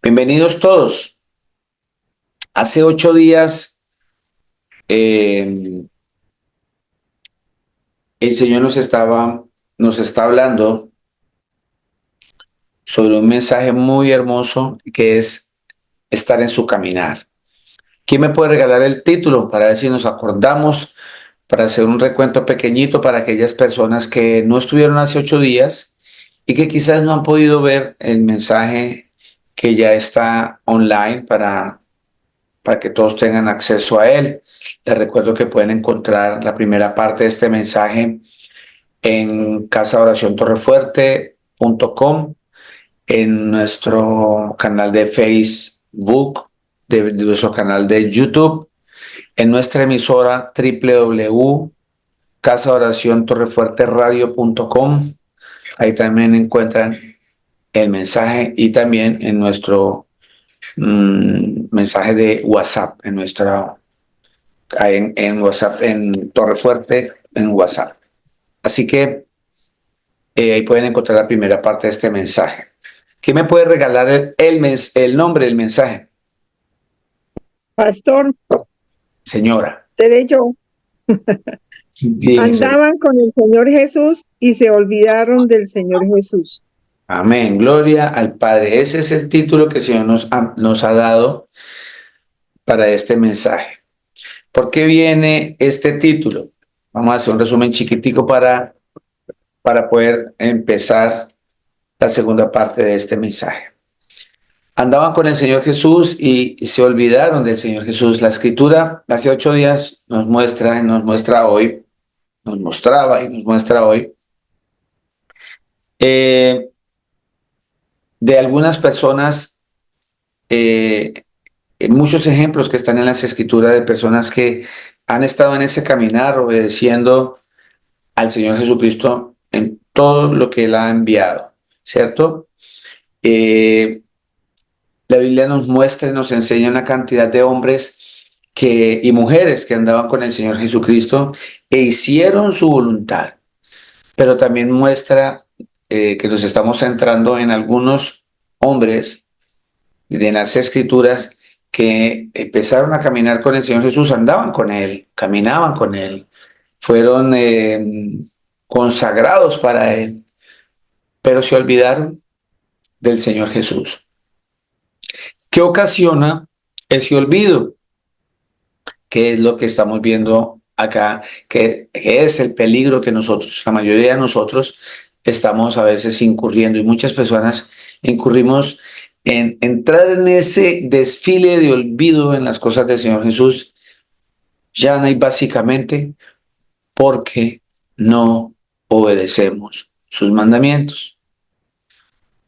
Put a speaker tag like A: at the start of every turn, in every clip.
A: Bienvenidos todos. Hace 8 días eh, el Señor nos está hablando sobre un mensaje muy hermoso que es estar en su caminar. ¿Quién me puede regalar el título para ver si nos acordamos, para hacer un recuento pequeñito para aquellas personas que no estuvieron hace 8 días y que quizás no han podido ver el mensaje que ya está online para que todos tengan acceso a él? Les recuerdo que pueden encontrar la primera parte de este mensaje en casaoraciontorrefuerte.com, en nuestro canal de Facebook, de nuestro canal de YouTube, en nuestra emisora www.casaoraciontorrefuerteradio.com. Ahí también encuentran el mensaje y también en nuestro mensaje de WhatsApp, en WhatsApp, en Torrefuerte, en WhatsApp. Así que ahí pueden encontrar la primera parte de este mensaje. ¿Quién me puede regalar el nombre del mensaje?
B: Pastor,
A: Señora,
B: seré yo.
A: fíjese.
B: Andaban con el Señor Jesús y se olvidaron del Señor Jesús.
A: Amén, gloria al Padre. Ese es el título que el Señor nos ha dado para este mensaje. ¿Por qué viene este título? Vamos a hacer un resumen chiquitico para poder empezar la segunda parte de este mensaje. Andaban con el Señor Jesús y se olvidaron del Señor Jesús. La Escritura hace 8 días nos muestra y nos muestra hoy, nos mostraba y nos muestra hoy, eh, de algunas personas, eh, muchos ejemplos que están en las Escrituras de personas que han estado en ese caminar obedeciendo al Señor Jesucristo en todo lo que Él ha enviado, ¿cierto? Eh, La Biblia nos muestra y nos enseña una cantidad de hombres y mujeres que andaban con el Señor Jesucristo e hicieron su voluntad, pero también muestra que nos estamos centrando en algunos hombres de las Escrituras que empezaron a caminar con el Señor Jesús, andaban con Él, caminaban con Él, fueron consagrados para Él, pero se olvidaron del Señor Jesús. ¿Qué ocasiona ese olvido? ¿Qué es lo que estamos viendo acá? ¿Qué es el peligro que nosotros, la mayoría de nosotros, estamos a veces incurriendo? Y muchas personas incurrimos en entrar en ese desfile de olvido en las cosas del Señor Jesús, ya no hay básicamente porque no obedecemos sus mandamientos,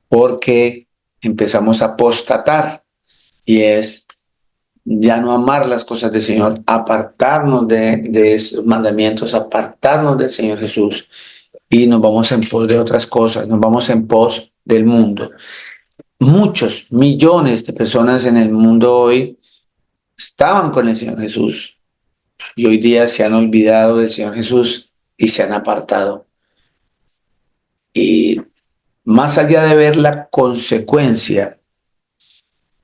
A: porque empezamos a apostatar y es ya no amar las cosas del Señor, apartarnos de esos mandamientos, apartarnos del Señor Jesús y nos vamos en pos de otras cosas, nos vamos en pos del mundo. Muchos millones de personas en el mundo hoy estaban con el Señor Jesús y hoy día se han olvidado del Señor Jesús y se han apartado. Y más allá de ver la consecuencia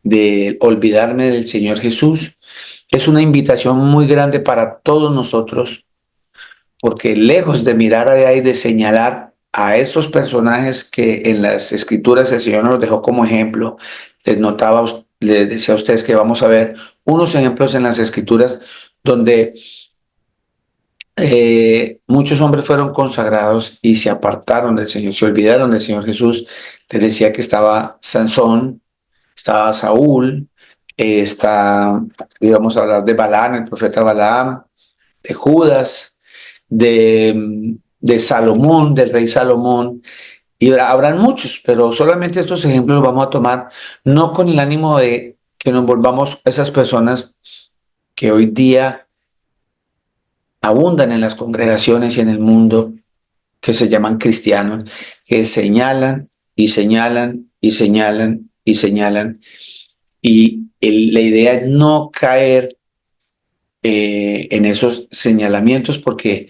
A: de olvidarme del Señor Jesús, es una invitación muy grande para todos nosotros, porque lejos de mirar allá y de señalar a estos personajes que en las Escrituras el Señor nos dejó como ejemplo, les decía a ustedes que vamos a ver unos ejemplos en las Escrituras donde muchos hombres fueron consagrados y se apartaron del Señor, se olvidaron del Señor Jesús. Les decía que estaba Sansón, estaba Saúl, íbamos a hablar de Balaam, el profeta Balaam, de Judas, de Salomón, del rey Salomón, y habrán muchos, pero solamente estos ejemplos los vamos a tomar, no con el ánimo de que nos volvamos esas personas que hoy día abundan en las congregaciones y en el mundo, que se llaman cristianos, que señalan y señalan y señalan y señalan, y la idea es no caer en esos señalamientos, porque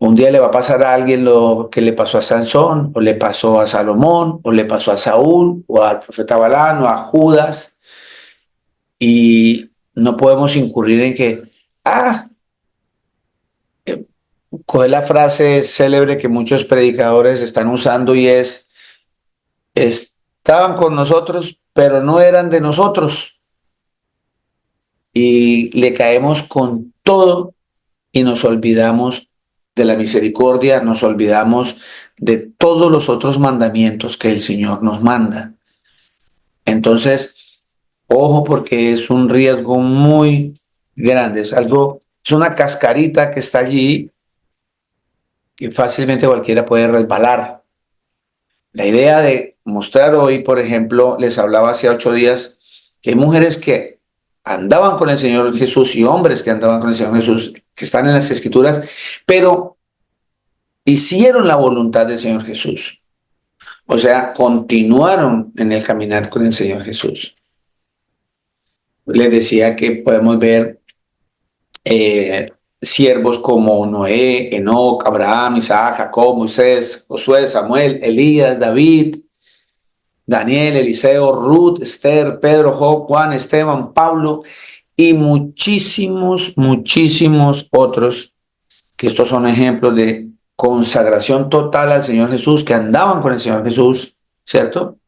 A: Un día le va a pasar a alguien lo que le pasó a Sansón, o le pasó a Salomón, o le pasó a Saúl, o al profeta Balán, o a Judas, y no podemos incurrir en que, ah, eh, coger la frase célebre que muchos predicadores están usando y es, estaban con nosotros, pero no eran de nosotros, y le caemos con todo y nos olvidamos de la misericordia, nos olvidamos de todos los otros mandamientos que el Señor nos manda. Entonces, ojo porque es un riesgo muy grande, es una cascarita que está allí que fácilmente cualquiera puede resbalar. La idea de mostrar hoy, por ejemplo, les hablaba hace 8 días que hay mujeres que andaban con el Señor Jesús y hombres que andaban con el Señor Jesús, que están en las Escrituras, pero hicieron la voluntad del Señor Jesús. O sea, continuaron en el caminar con el Señor Jesús. Les decía que podemos ver siervos como Noé, Enoc, Abraham, Isaac, Jacob, Moisés, Josué, Samuel, Elías, David, Daniel, Eliseo, Ruth, Esther, Pedro, Job, Juan, Esteban, Pablo y muchísimos, muchísimos otros, que estos son ejemplos de consagración total al Señor Jesús, que andaban con el Señor Jesús, ¿cierto?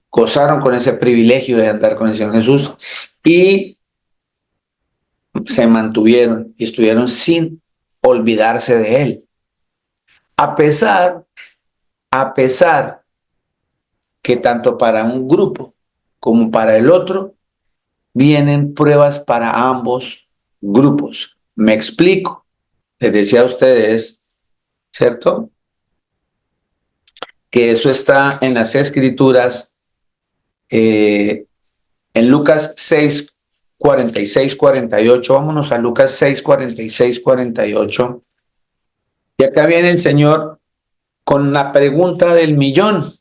A: Gozaron con ese privilegio de andar con el Señor Jesús y se mantuvieron y estuvieron sin olvidarse de Él. A pesar, a pesar que tanto para un grupo como para el otro vienen pruebas para ambos grupos. Me explico. Les decía a ustedes, ¿cierto? Que eso está en las Escrituras, en Lucas 6, 46, 48. Vámonos a Lucas 6, 46, 48. Y acá viene el Señor con la pregunta del millón,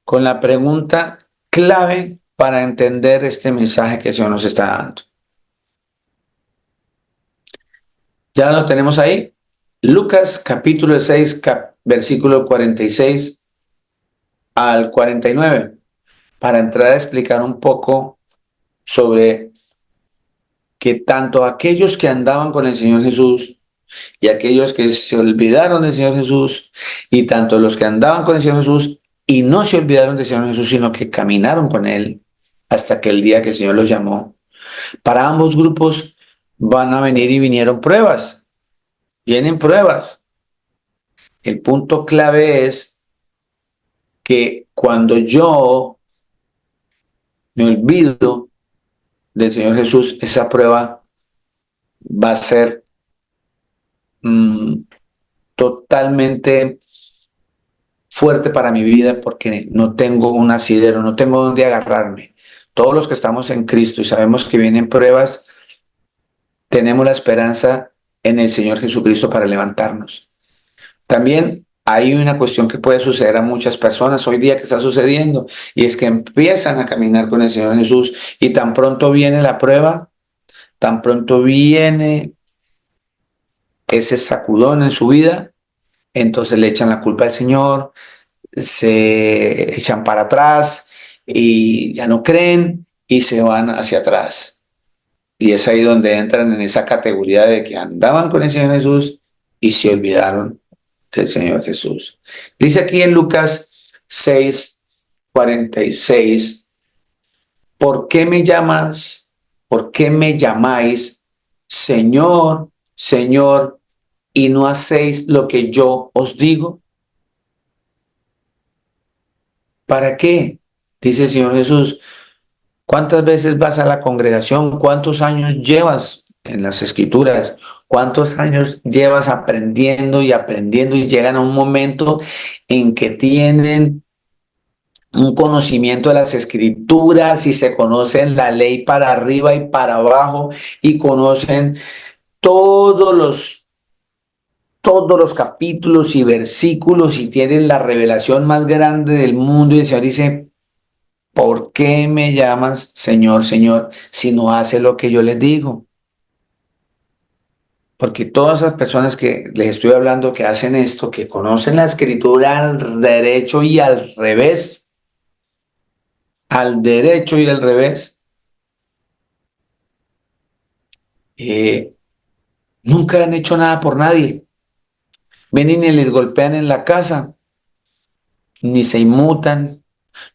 A: con la pregunta clave para entender este mensaje que el Señor nos está dando. ¿Ya lo tenemos ahí? Lucas capítulo 6, versículo 46 al 49, para entrar a explicar un poco sobre que tanto aquellos que andaban con el Señor Jesús y aquellos que se olvidaron del Señor Jesús, y tanto los que andaban con el Señor Jesús y no se olvidaron del Señor Jesús, sino que caminaron con Él hasta que el día que el Señor los llamó. Para ambos grupos van a venir y vinieron pruebas. Vienen pruebas. El punto clave es que cuando yo me olvido del Señor Jesús, esa prueba va a ser totalmente fuerte para mi vida porque no tengo un asidero, no tengo dónde agarrarme. Todos los que estamos en Cristo y sabemos que vienen pruebas, tenemos la esperanza en el Señor Jesucristo para levantarnos. También hay una cuestión que puede suceder a muchas personas hoy día que está sucediendo, y es que empiezan a caminar con el Señor Jesús y tan pronto viene la prueba, tan pronto viene ese sacudón en su vida, entonces le echan la culpa al Señor, se echan para atrás y ya no creen y se van hacia atrás. Y es ahí donde entran en esa categoría de que andaban con el Señor Jesús y se olvidaron del Señor Jesús. Dice aquí en Lucas 6, 46, ¿por qué me llamas? ¿Por qué me llamáis Señor, Señor, y no hacéis lo que yo os digo? ¿Para qué? Dice el Señor Jesús. ¿Cuántas veces vas a la congregación? ¿Cuántos años llevas en las Escrituras? ¿Cuántos años llevas aprendiendo y aprendiendo y llegan a un momento en que tienen un conocimiento de las Escrituras y se conocen la ley para arriba y para abajo y conocen todos los, todos los capítulos y versículos y tienen la revelación más grande del mundo? Y el Señor dice, ¿por qué me llamas Señor, Señor, si no hace lo que yo les digo? Porque todas esas personas que les estoy hablando que hacen esto, que conocen la escritura al derecho y al derecho y al revés, eh, nunca han hecho nada por nadie. Ven y ni les golpean en la casa, ni se inmutan,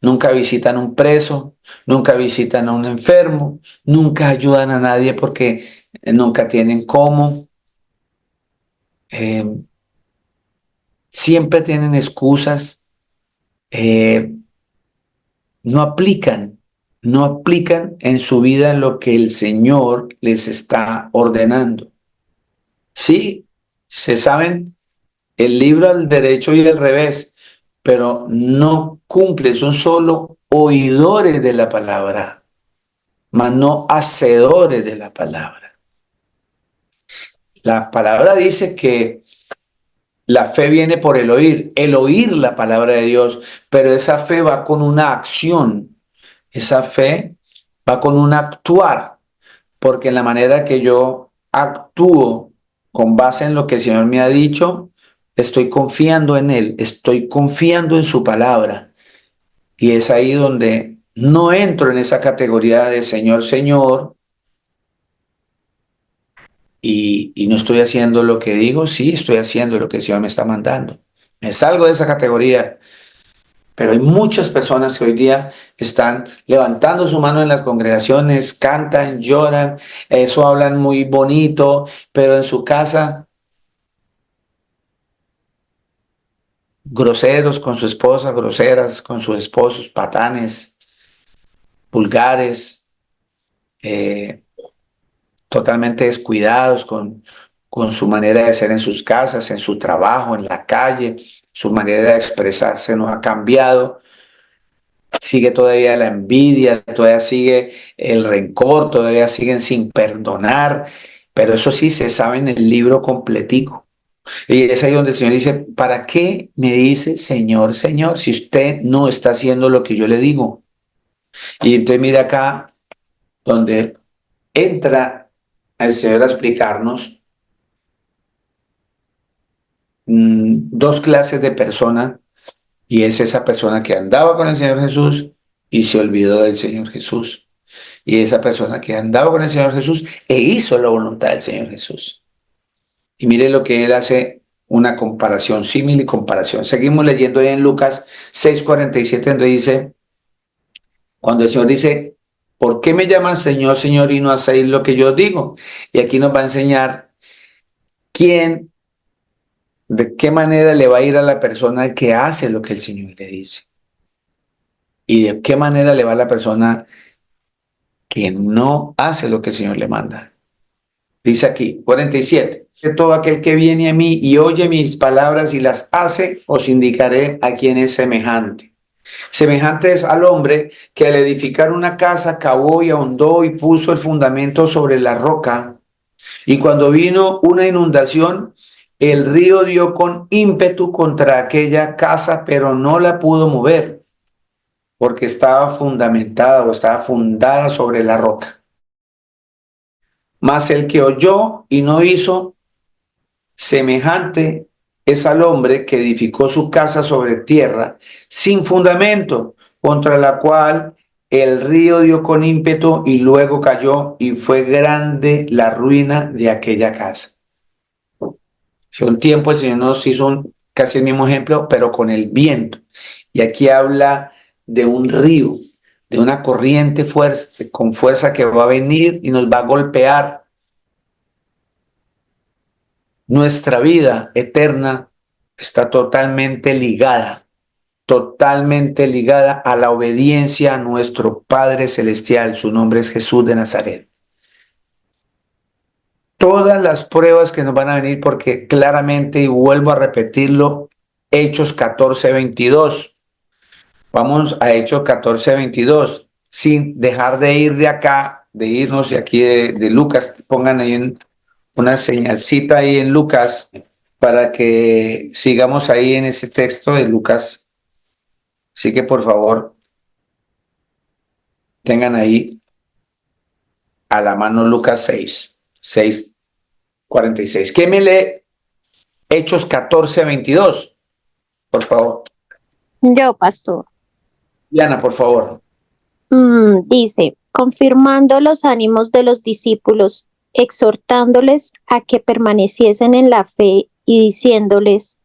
A: nunca visitan a un preso, nunca visitan a un enfermo, nunca ayudan a nadie porque nunca tienen cómo. Eh, Siempre tienen excusas, eh, no aplican, no aplican en su vida lo que el Señor les está ordenando. Sí, se saben el libro al derecho y al revés, pero no cumplen, son solo oidores de la palabra, mas no hacedores de la palabra. La palabra dice que la fe viene por el oír la palabra de Dios, pero esa fe va con una acción, esa fe va con un actuar, porque en la manera que yo actúo con base en lo que el Señor me ha dicho, estoy confiando en Él, estoy confiando en su palabra. Y es ahí donde no entro en esa categoría de Señor, Señor, y no estoy haciendo lo que digo, sí, estoy haciendo lo que el Señor me está mandando. Me salgo de esa categoría. Pero hay muchas personas que hoy día están levantando su mano en las congregaciones, cantan, lloran, eso hablan muy bonito, pero en su casa groseros con su esposa, groseras con sus esposos, patanes, vulgares, eh, totalmente descuidados con su manera de ser en sus casas, en su trabajo, en la calle. Su manera de expresarse no ha cambiado. Sigue todavía la envidia, todavía sigue el rencor, todavía siguen sin perdonar, pero eso sí se sabe en el libro completico. Y es ahí donde el Señor dice, ¿para qué me dice Señor, Señor, si usted no está haciendo lo que yo le digo? Y entonces mira acá donde entra el Señor a explicarnos dos clases de persona, y es esa persona que andaba con el Señor Jesús y se olvidó del Señor Jesús. Y esa persona que andaba con el Señor Jesús e hizo la voluntad del Señor Jesús. Y mire lo que él hace, una comparación, símil y comparación. Seguimos leyendo ahí en Lucas 6:47, donde dice, cuando el Señor dice, ¿por qué me llaman Señor, Señor y no hacéis lo que yo digo? Y aquí nos va a enseñar quién, de qué manera le va a ir a la persona que hace lo que el Señor le dice. Y de qué manera le va a la persona que no hace lo que el Señor le manda. Dice aquí, 47. Todo aquel que viene a mí y oye mis palabras y las hace, os indicaré a quién es semejante. Semejante es al hombre que al edificar una casa cavó y ahondó y puso el fundamento sobre la roca. Y cuando vino una inundación, el río dio con ímpetu contra aquella casa, pero no la pudo mover, porque estaba fundamentada o estaba fundada sobre la roca. Mas el que oyó y no hizo, semejante es al hombre que edificó su casa sobre tierra sin fundamento, contra la cual el río dio con ímpetu y luego cayó, y fue grande la ruina de aquella casa. Hace un tiempo el Señor nos hizo casi el mismo ejemplo, pero con el viento. Y aquí habla de un río, de una corriente con fuerza que va a venir y nos va a golpear. Nuestra vida eterna está totalmente ligada a la obediencia a nuestro Padre Celestial. Su nombre es Jesús de Nazaret. Todas las pruebas que nos van a venir, porque claramente, y vuelvo a repetirlo, Hechos 14:22. Vamos a Hechos 14:22, sin dejar de ir de acá, de irnos de aquí de Lucas. Pongan ahí una señalcita ahí en Lucas para que sigamos ahí en ese texto de Lucas. Así que por favor, tengan ahí a la mano Lucas 6:6. 46. ¿Qué me lee Hechos 14:22? Por favor.
C: Yo, pastor.
A: Diana, por favor.
C: Dice, confirmando los ánimos de los discípulos, exhortándoles a que permaneciesen en la fe y diciéndoles,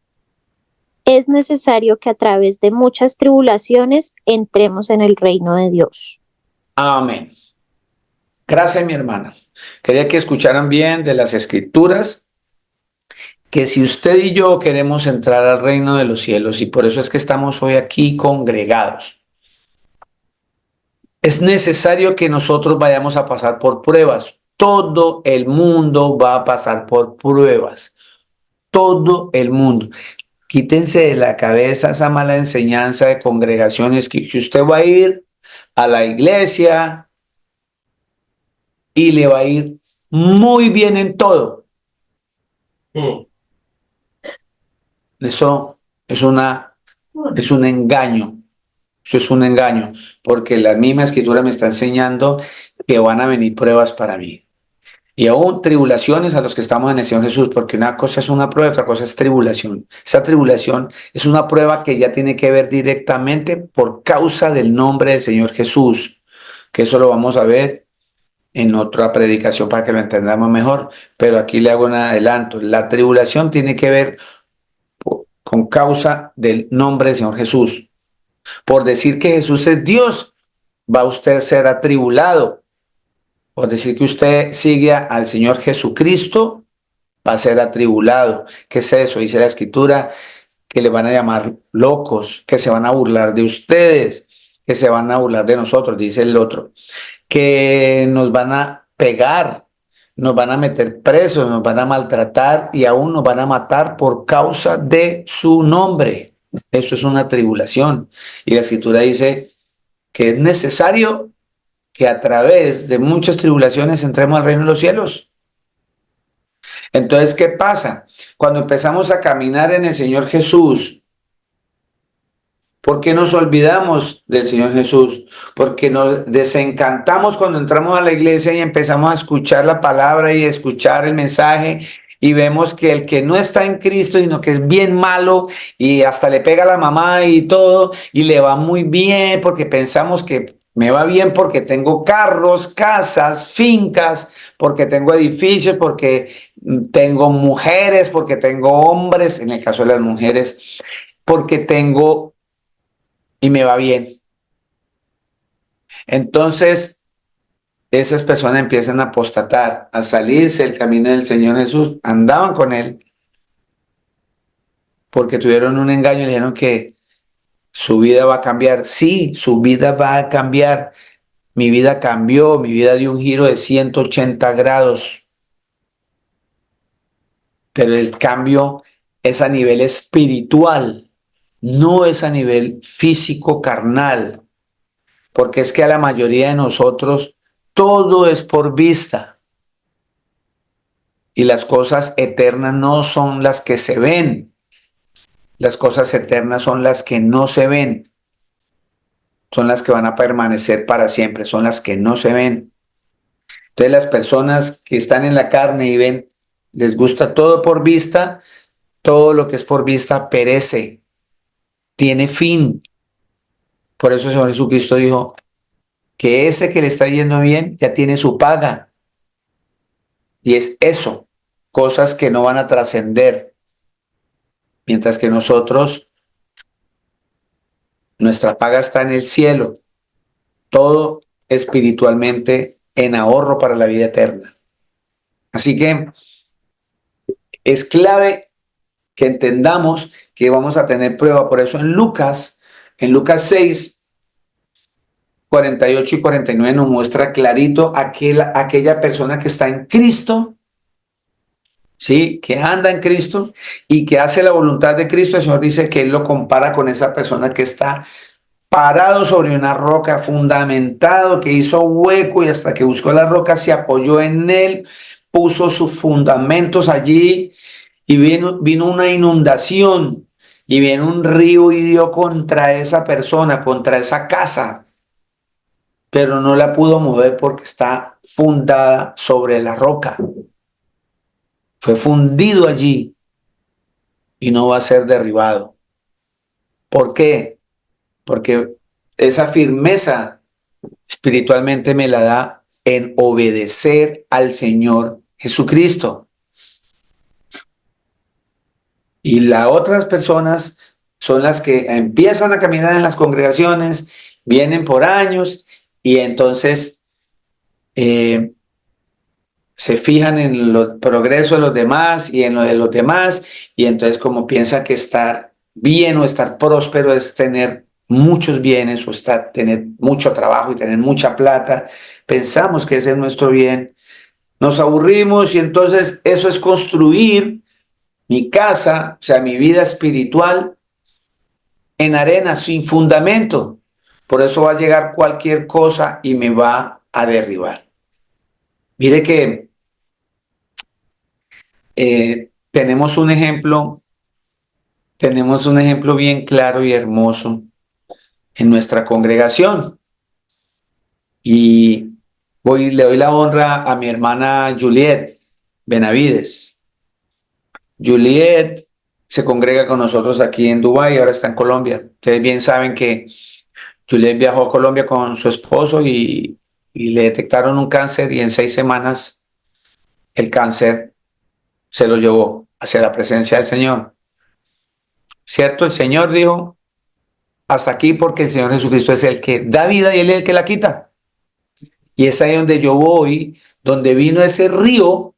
C: es necesario que a través de muchas tribulaciones entremos en el reino de Dios.
A: Amén. Gracias, mi hermana. Quería que escucharan bien de las escrituras, que si usted y yo queremos entrar al reino de los cielos, y por eso es que estamos hoy aquí congregados, es necesario que nosotros vayamos a pasar por pruebas. Todo el mundo va a pasar por pruebas. Todo el mundo. Quítense de la cabeza esa mala enseñanza de congregaciones que si usted va a ir a la iglesia y le va a ir muy bien en todo. Eso es un engaño. Eso es un engaño, porque la misma escritura me está enseñando que van a venir pruebas para mí. Y aún tribulaciones a los que estamos en el Señor Jesús, porque una cosa es una prueba, otra cosa es tribulación. Esa tribulación es una prueba que ya tiene que ver directamente por causa del nombre del Señor Jesús, que eso lo vamos a ver en otra predicación para que lo entendamos mejor, pero aquí le hago un adelanto. La tribulación tiene que ver con causa del nombre del Señor Jesús. Por decir que Jesús es Dios, va usted a ser atribulado. Por decir que usted sigue al Señor Jesucristo, va a ser atribulado. ¿Qué es eso? Dice la Escritura que le van a llamar locos, que se van a burlar de ustedes, que se van a burlar de nosotros, dice el otro, que nos van a pegar, nos van a meter presos, nos van a maltratar y aún nos van a matar por causa de su nombre. Eso es una tribulación. Y la Escritura dice que es necesario que a través de muchas tribulaciones entremos al reino de los cielos. Entonces, ¿qué pasa? Cuando empezamos a caminar en el Señor Jesús, ¿por qué nos olvidamos del Señor Jesús? Porque nos desencantamos cuando entramos a la iglesia y empezamos a escuchar la palabra y a escuchar el mensaje y vemos que el que no está en Cristo, sino que es bien malo y hasta le pega a la mamá y todo y le va muy bien porque pensamos que me va bien porque tengo carros, casas, fincas, porque tengo edificios, porque tengo mujeres, porque tengo hombres, en el caso de las mujeres, porque tengo y me va bien. Entonces, esas personas empiezan a apostatar, a salirse del camino del Señor Jesús. Andaban con Él porque tuvieron un engaño y le dijeron que su vida va a cambiar. Sí, su vida va a cambiar. Mi vida cambió, mi vida dio un giro de 180 grados. Pero el cambio es a nivel espiritual, no es a nivel físico, carnal. Porque es que a la mayoría de nosotros todo es por vista. Y las cosas eternas no son las que se ven. Las cosas eternas son las que no se ven. Son las que van a permanecer para siempre. Son las que no se ven. Entonces las personas que están en la carne y ven, les gusta todo por vista. Todo lo que es por vista perece. Tiene fin. Por eso el Señor Jesucristo dijo que ese que le está yendo bien ya tiene su paga. Y es eso, cosas que no van a trascender. Mientras que nosotros, nuestra paga está en el cielo. Todo espiritualmente en ahorro para la vida eterna. Así que es clave que entendamos que vamos a tener prueba. Por eso en Lucas 6, 48 y 49 nos muestra clarito aquella persona que está en Cristo, ¿sí? Que anda en Cristo y que hace la voluntad de Cristo. El Señor dice que Él lo compara con esa persona que está parado sobre una roca, fundamentado, que hizo hueco y hasta que buscó la roca se apoyó en él, puso sus fundamentos allí y vino una inundación y vino un río y dio contra esa persona, contra esa casa, pero no la pudo mover porque está fundada sobre la roca. fue fundido allí y no va a ser derribado. ¿Por qué? Porque esa firmeza espiritualmente me la da en obedecer al Señor Jesucristo. Y las otras personas son las que empiezan a caminar en las congregaciones, vienen por años y entonces se fijan en el progreso de los demás y en lo de los demás, y entonces como piensan que estar bien o estar próspero es tener muchos bienes o tener mucho trabajo y tener mucha plata, pensamos que ese es nuestro bien, nos aburrimos y entonces eso es construir mi casa, o sea, mi vida espiritual en arena, sin fundamento. Por eso va a llegar cualquier cosa y me va a derribar. Mire que tenemos un ejemplo bien claro y hermoso en nuestra congregación. Y le doy la honra a mi hermana Juliet Benavides. Juliet se congrega con nosotros aquí en Dubái, ahora está en Colombia. Ustedes bien saben que Juliet viajó a Colombia con su esposo y le detectaron un cáncer y en 6 semanas el cáncer se lo llevó hacia la presencia del Señor. ¿Cierto? El Señor dijo, hasta aquí porque el Señor Jesucristo es el que da vida y Él es el que la quita. Y es ahí donde yo voy, donde vino ese río.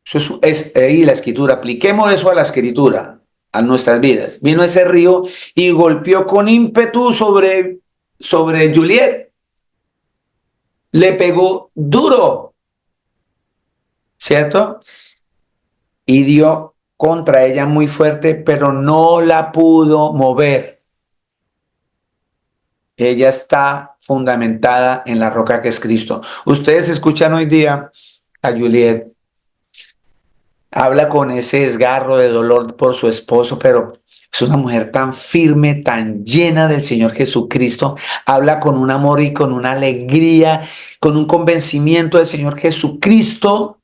A: Eso es ahí la escritura. Apliquemos eso a la escritura, a nuestras vidas. Vino ese río y golpeó con ímpetu sobre Juliet. Le pegó duro, ¿cierto? Y dio contra ella muy fuerte, pero no la pudo mover. Ella está fundamentada en la roca que es Cristo. Ustedes escuchan hoy día a Juliet. Habla con ese desgarro de dolor por su esposo, pero es una mujer tan firme, tan llena del Señor Jesucristo. Habla con un amor y con una alegría, con un convencimiento del Señor Jesucristo,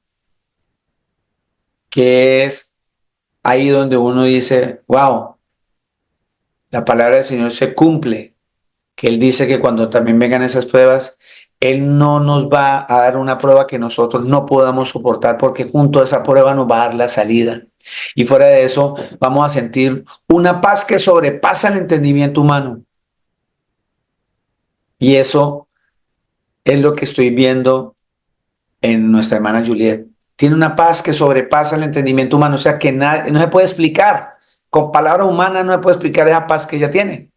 A: que es ahí donde uno dice, wow, la palabra del Señor se cumple, que Él dice que cuando también vengan esas pruebas, Él no nos va a dar una prueba que nosotros no podamos soportar, porque junto a esa prueba nos va a dar la salida. Y fuera de eso, vamos a sentir una paz que sobrepasa el entendimiento humano. Y eso es lo que estoy viendo en nuestra hermana Juliet. Tiene una paz que sobrepasa el entendimiento humano, o sea que no se puede explicar. Con palabras humanas no se puede explicar esa paz que ella tiene.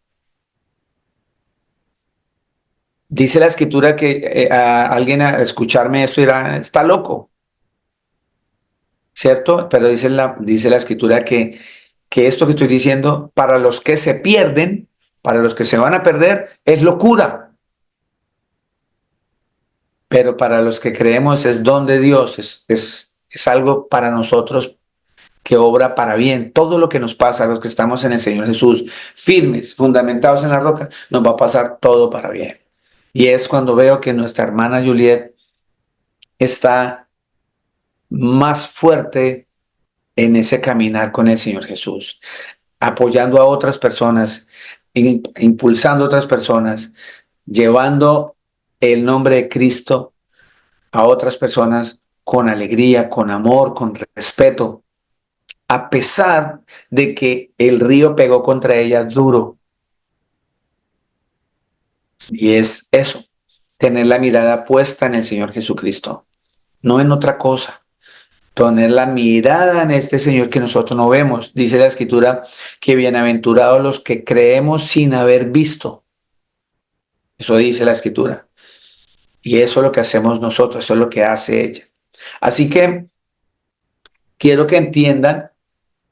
A: Dice la escritura que alguien a escucharme esto dirá, está loco, ¿cierto? Pero dice la escritura que esto que estoy diciendo, para los que se pierden, para los que se van a perder, es locura. Pero para los que creemos es don de Dios, es algo para nosotros que obra para bien. Todo lo que nos pasa a los que estamos en el Señor Jesús, firmes, fundamentados en la roca, nos va a pasar todo para bien. Y es cuando veo que nuestra hermana Juliet está más fuerte en ese caminar con el Señor Jesús, apoyando a otras personas, impulsando a otras personas, llevando el nombre de Cristo a otras personas con alegría, con amor, con respeto, a pesar de que el río pegó contra ella duro. Y es eso, tener la mirada puesta en el Señor Jesucristo, no en otra cosa. Poner la mirada en este Señor que nosotros no vemos. Dice la escritura que bienaventurados los que creemos sin haber visto. Eso dice la escritura. Y eso es lo que hacemos nosotros, eso es lo que hace ella. Así que quiero que entiendan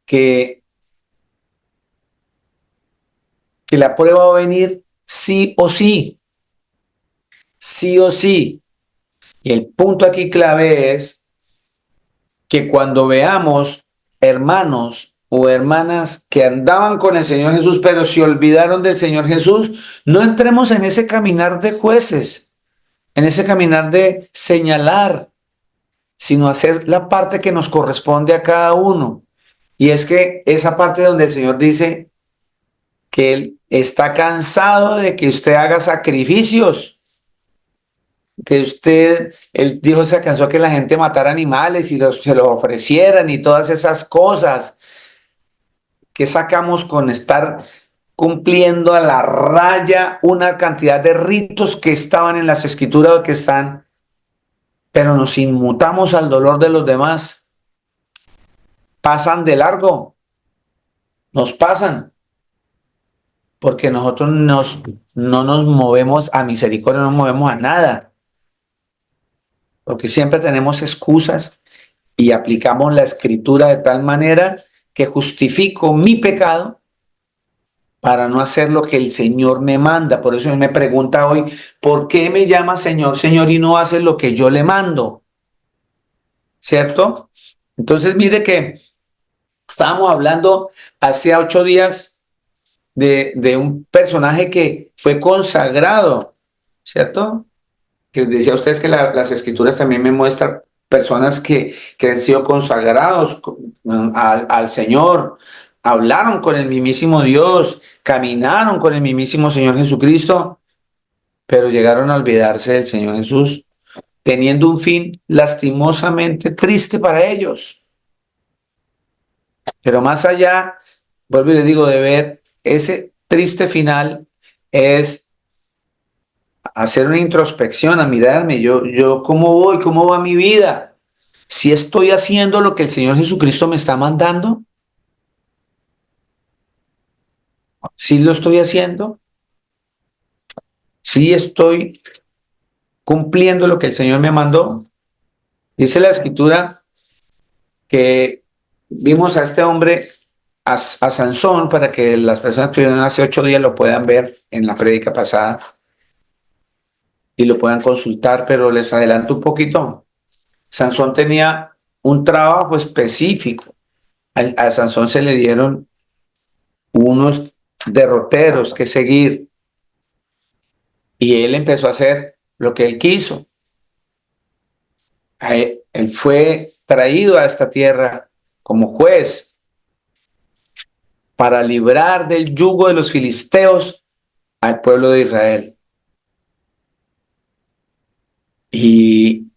A: que la prueba va a venir sí o sí. Sí o sí. Y el punto aquí clave es que cuando veamos hermanos o hermanas que andaban con el Señor Jesús, pero se olvidaron del Señor Jesús, no entremos en ese caminar de jueces, en ese caminar de señalar, sino hacer la parte que nos corresponde a cada uno. Y es que esa parte donde el Señor dice que Él está cansado de que usted haga sacrificios, que Él dijo, se cansó que la gente matara animales y se los ofrecieran y todas esas cosas. ¿Qué sacamos con estar cumpliendo a la raya una cantidad de ritos que estaban en las escrituras o que están, pero nos inmutamos al dolor de los demás? Pasan de largo, nos pasan, porque nosotros no nos movemos a misericordia, no nos movemos a nada, porque siempre tenemos excusas y aplicamos la escritura de tal manera que justifico mi pecado para no hacer lo que el Señor me manda. Por eso Él me pregunta hoy, ¿por qué me llama Señor, Señor y no hace lo que yo le mando? ¿Cierto? Entonces mire que estábamos hablando hace 8 días de un personaje que fue consagrado, ¿cierto? Que decía ustedes que las escrituras también me muestran personas que han sido consagrados al Señor, hablaron con el mismísimo Dios, caminaron con el mismísimo Señor Jesucristo, pero llegaron a olvidarse del Señor Jesús, teniendo un fin lastimosamente triste para ellos. Pero más allá, vuelvo y les digo, de ver ese triste final, es hacer una introspección, a mirarme, yo cómo voy, cómo va mi vida, si estoy haciendo lo que el Señor Jesucristo me está mandando, si lo estoy haciendo, si estoy cumpliendo lo que el Señor me mandó. Dice la escritura que vimos a este hombre, a Sansón, para que las personas que vieron hace 8 días lo puedan ver en la prédica pasada y lo puedan consultar, pero les adelanto un poquito. Sansón tenía un trabajo específico. A Sansón se le dieron unos derroteros que seguir y él empezó a hacer lo que él quiso. Él fue traído a esta tierra como juez para librar del yugo de los filisteos al pueblo de Israel. Y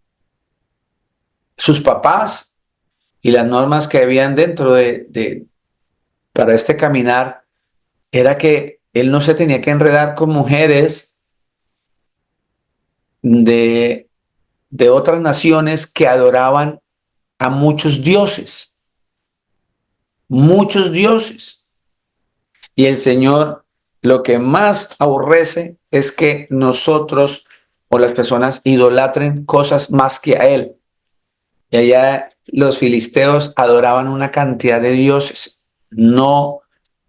A: sus papás y las normas que habían dentro para este caminar era que él no se tenía que enredar con mujeres de otras naciones que adoraban a muchos dioses. Muchos dioses. Y el Señor lo que más aborrece es que nosotros o las personas idolatren cosas más que a Él. Y allá los filisteos adoraban una cantidad de dioses. No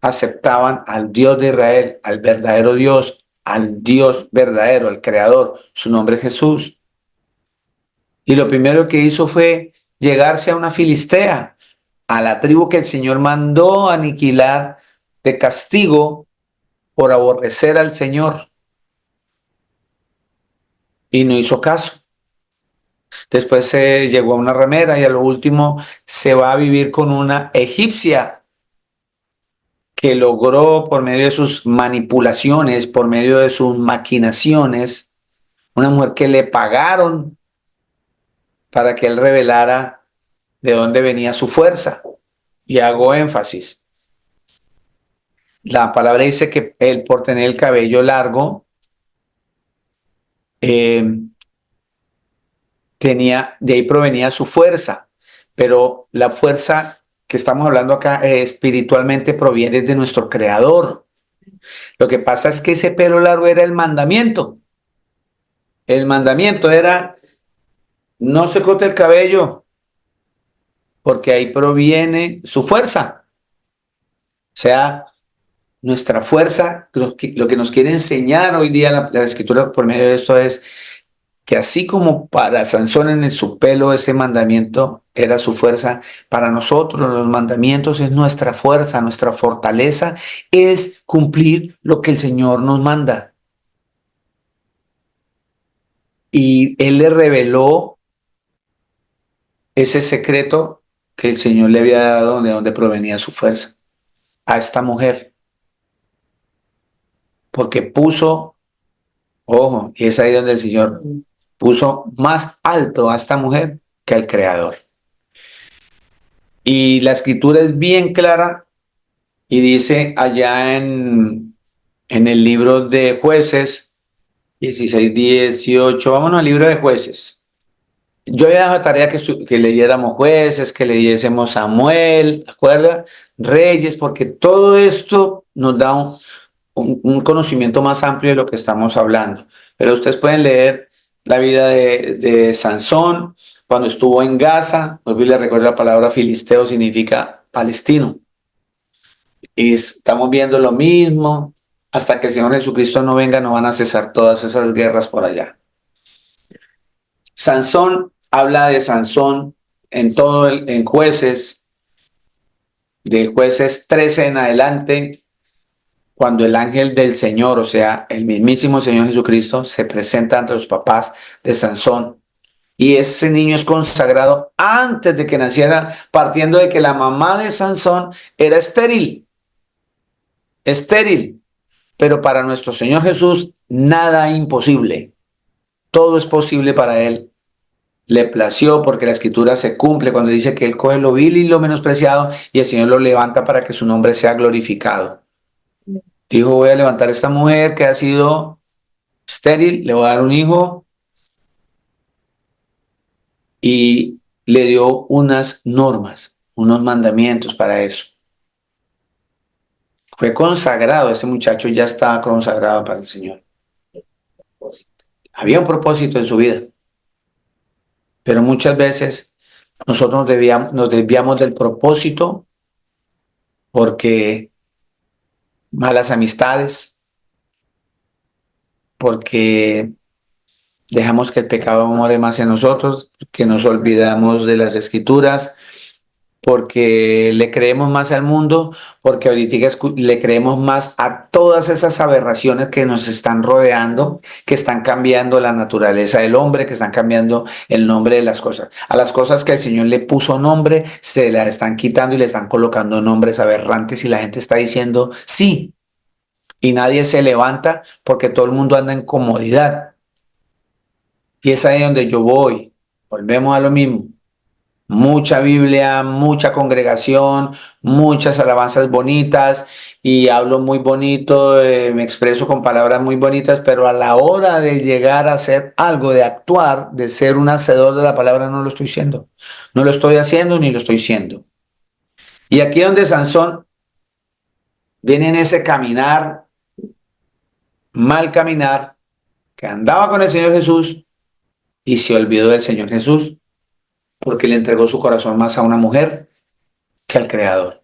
A: aceptaban al Dios de Israel, al verdadero Dios, al Dios verdadero, al Creador. Su nombre es Jesús. Y lo primero que hizo fue llegarse a una filistea, a la tribu que el Señor mandó aniquilar de castigo por aborrecer al Señor. Y no hizo caso. Después se llegó a una ramera y a lo último se va a vivir con una egipcia que logró por medio de sus manipulaciones, por medio de sus maquinaciones, una mujer que le pagaron para que él revelara de dónde venía su fuerza. Y hago énfasis. La palabra dice que él, por tener el cabello largo, de ahí provenía su fuerza, pero la fuerza que estamos hablando acá espiritualmente proviene de nuestro Creador. Lo que pasa es que ese pelo largo era el mandamiento. El mandamiento era: no se corte el cabello, porque ahí proviene su fuerza. O sea, nuestra fuerza, lo que nos quiere enseñar hoy día la Escritura por medio de esto es que así como para Sansón en su pelo ese mandamiento era su fuerza, para nosotros los mandamientos es nuestra fuerza, nuestra fortaleza es cumplir lo que el Señor nos manda. Y Él le reveló ese secreto que el Señor le había dado de dónde provenía su fuerza a esta mujer, porque puso, ojo, y es ahí donde el Señor puso más alto a esta mujer que al Creador. Y la escritura es bien clara y dice allá en el libro de Jueces 16, 18, vámonos al libro de Jueces. Yo había dejado tarea que leyéramos Jueces, que leyésemos Samuel, ¿acuerda? Reyes, porque todo esto nos da un conocimiento más amplio de lo que estamos hablando. Pero ustedes pueden leer la vida de Sansón cuando estuvo en Gaza. Hoy les recuerdo la palabra filisteo significa palestino. Y estamos viendo lo mismo. Hasta que el Señor Jesucristo no venga, no van a cesar todas esas guerras por allá. Sansón habla de Sansón en Jueces, de Jueces 13 en adelante, cuando el ángel del Señor, o sea, el mismísimo Señor Jesucristo, se presenta ante los papás de Sansón. Y ese niño es consagrado antes de que naciera, partiendo de que la mamá de Sansón era estéril. Estéril. Pero para nuestro Señor Jesús, nada imposible. Todo es posible para Él. Le plació porque la escritura se cumple cuando dice que Él coge lo vil y lo menospreciado y el Señor lo levanta para que su nombre sea glorificado. Dijo, voy a levantar a esta mujer que ha sido estéril, le voy a dar un hijo, y le dio unas normas, unos mandamientos para eso. Fue consagrado, ese muchacho ya estaba consagrado para el Señor. Había un propósito en su vida, pero muchas veces nosotros nos desviamos del propósito porque malas amistades, porque dejamos que el pecado more más en nosotros, que nos olvidamos de las escrituras, porque le creemos más al mundo, porque ahorita le creemos más a todas esas aberraciones que nos están rodeando, que están cambiando la naturaleza del hombre, que están cambiando el nombre de las cosas. A las cosas que el Señor le puso nombre, se la están quitando y le están colocando nombres aberrantes y la gente está diciendo sí. Y nadie se levanta porque todo el mundo anda en comodidad. Y es ahí donde yo voy. Volvemos a lo mismo. Mucha Biblia, mucha congregación, muchas alabanzas bonitas y hablo muy bonito, me expreso con palabras muy bonitas, pero a la hora de llegar a hacer algo, de actuar, de ser un hacedor de la palabra, no lo estoy siendo. No lo estoy haciendo ni lo estoy siendo. Y aquí donde Sansón viene en ese caminar, mal caminar, que andaba con el Señor Jesús y se olvidó del Señor Jesús porque le entregó su corazón más a una mujer que al Creador.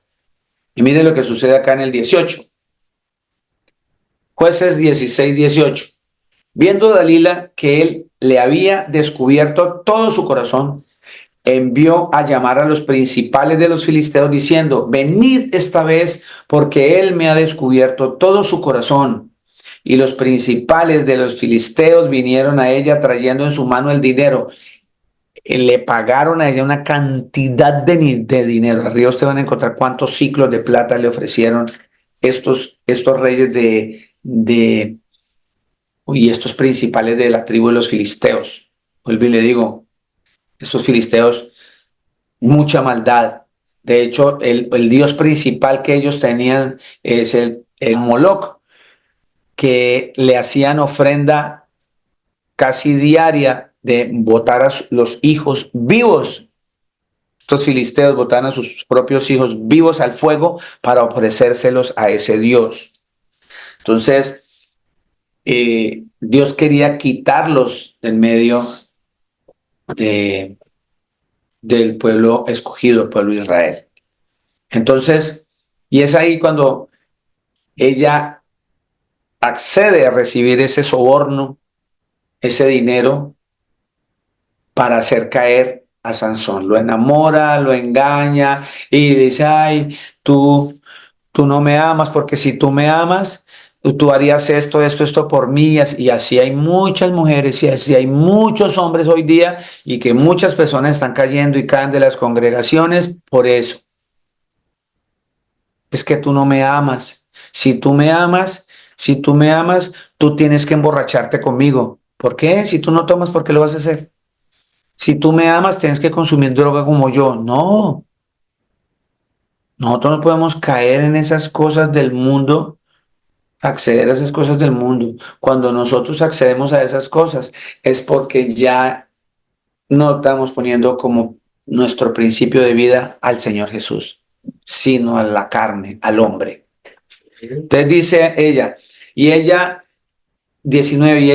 A: Y mire lo que sucede acá en el 18. Jueces 16, 18. Viendo Dalila que él le había descubierto todo su corazón, envió a llamar a los principales de los filisteos diciendo, venid esta vez porque él me ha descubierto todo su corazón. Y los principales de los filisteos vinieron a ella trayendo en su mano el dinero. Le pagaron a ella una cantidad de dinero. Arriba ustedes van a encontrar cuántos ciclos de plata le ofrecieron estos reyes y estos principales de la tribu de los filisteos. Vuelvo y le digo, estos filisteos, mucha maldad. De hecho, el dios principal que ellos tenían es el Moloch, que le hacían ofrenda casi diaria de botar a los hijos vivos. Estos filisteos botaban a sus propios hijos vivos al fuego para ofrecérselos a ese Dios. Entonces, Dios quería quitarlos del medio del pueblo escogido, el pueblo de Israel. Entonces, y es ahí cuando ella accede a recibir ese soborno, ese dinero, para hacer caer a Sansón. Lo enamora, lo engaña y dice, ay, tú no me amas, porque si tú me amas, tú harías esto por mí, y así hay muchas mujeres y así hay muchos hombres hoy día, y que muchas personas están cayendo y caen de las congregaciones por eso. Es que tú no me amas. Si tú me amas, tú tienes que emborracharte conmigo. ¿Por qué? Si tú no tomas, ¿por qué lo vas a hacer? Si tú me amas, tienes que consumir droga como yo. No, nosotros no podemos caer en esas cosas del mundo, acceder a esas cosas del mundo. Cuando nosotros accedemos a esas cosas, es porque ya no estamos poniendo como nuestro principio de vida al Señor Jesús, sino a la carne, al hombre. Entonces dice ella, y ella, 19, y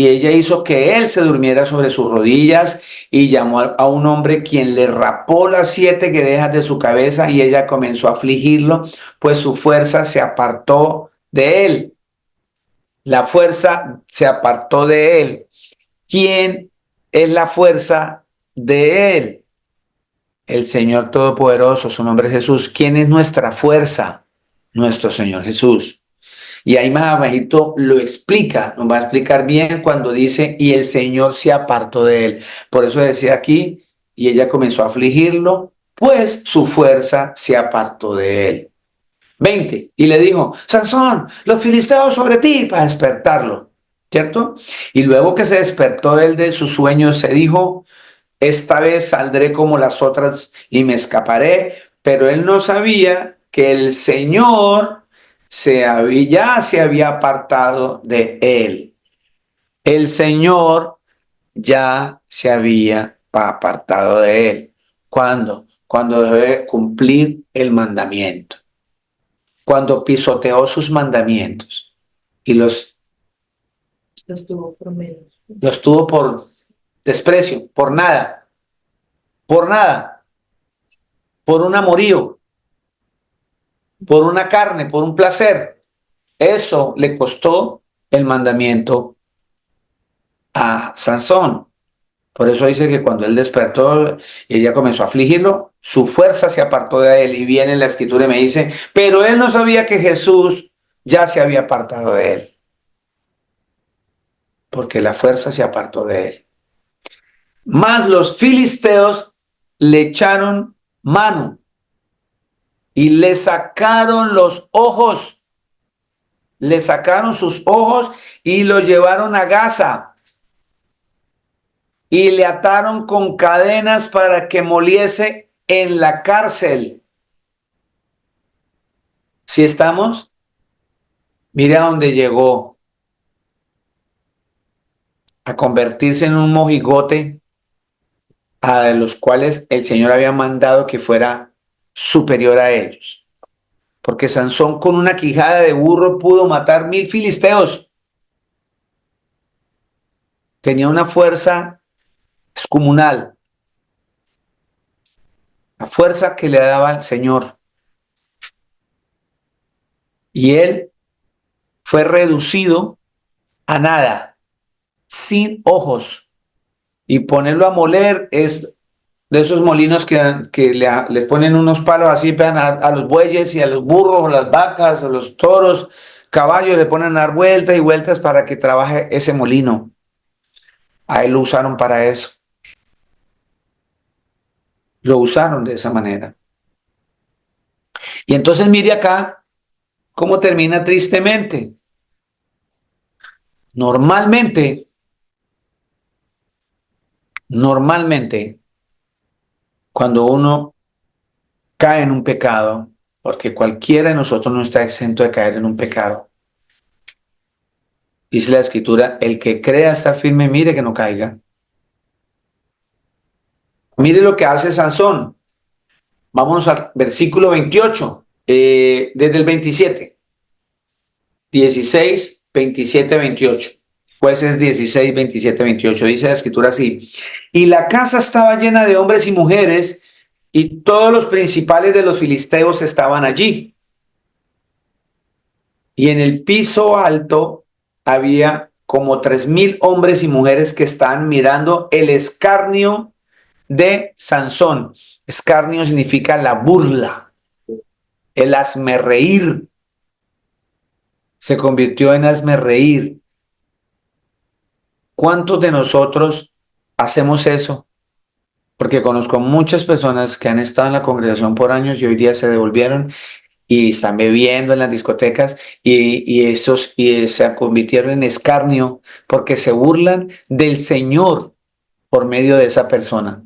A: ella hizo que él se durmiera sobre sus rodillas, y llamó a un hombre, quien le rapó las 7 guedejas de su cabeza, y ella comenzó a afligirlo, pues su fuerza se apartó de él. La fuerza se apartó de él. ¿Quién es la fuerza de él? El Señor Todopoderoso, su nombre es Jesús. ¿Quién es nuestra fuerza? Nuestro Señor Jesús. Y ahí más abajito lo explica, nos va a explicar bien cuando dice, y el Señor se apartó de él. Por eso decía aquí, y ella comenzó a afligirlo, pues su fuerza se apartó de él. 20, y le dijo, Sansón, los filisteos sobre ti, para despertarlo, ¿cierto? Y luego que se despertó él de su sueño, se dijo, esta vez saldré como las otras y me escaparé, pero él no sabía que el Señor ya se había apartado de él. El Señor ya se había apartado de él. ¿Cuándo? Cuando debe cumplir el mandamiento. Cuando pisoteó sus mandamientos y los tuvo por desprecio, por nada, por un amorío, por una carne, por un placer. Eso le costó el mandamiento a Sansón. Por eso dice que cuando él despertó y ella comenzó a afligirlo, su fuerza se apartó de él. Y viene la escritura y me dice, pero él no sabía que Jesús ya se había apartado de él, porque la fuerza se apartó de él. Mas los filisteos le echaron mano y le sacaron los ojos, le sacaron sus ojos y lo llevaron a Gaza y le ataron con cadenas para que moliese en la cárcel. Si estamos, mira dónde llegó, a convertirse en un mojigote a los cuales el Señor había mandado que fuera superior a ellos. Porque Sansón con una quijada de burro pudo matar 1000 filisteos. Tenía una fuerza descomunal, la fuerza que le daba el Señor. Y él fue reducido a nada, sin ojos. Y ponerlo a moler es de esos molinos que le ponen unos palos así, pegan a los bueyes y a los burros, a las vacas, a los toros, caballos, le ponen a dar vueltas y vueltas para que trabaje ese molino. A él lo usaron para eso. Lo usaron de esa manera. Y entonces mire acá cómo termina tristemente. Normalmente, cuando uno cae en un pecado, porque cualquiera de nosotros no está exento de caer en un pecado, dice la Escritura, el que crea estar firme, mire que no caiga. Mire lo que hace Sansón. Vámonos al versículo 28, desde el 27. 16, 27, 28. Jueces 16, 27, 28. Dice la Escritura así. Y la casa estaba llena de hombres y mujeres, y todos los principales de los filisteos estaban allí. Y en el piso alto había como 3000 hombres y mujeres que estaban mirando el escarnio de Sansón. Escarnio significa la burla, el hazmerreír. se convirtió en hazmerreír. ¿Cuántos de nosotros hacemos eso? Porque conozco muchas personas que han estado en la congregación por años y hoy día se devolvieron y están bebiendo en las discotecas y se convirtieron en escarnio porque se burlan del Señor por medio de esa persona.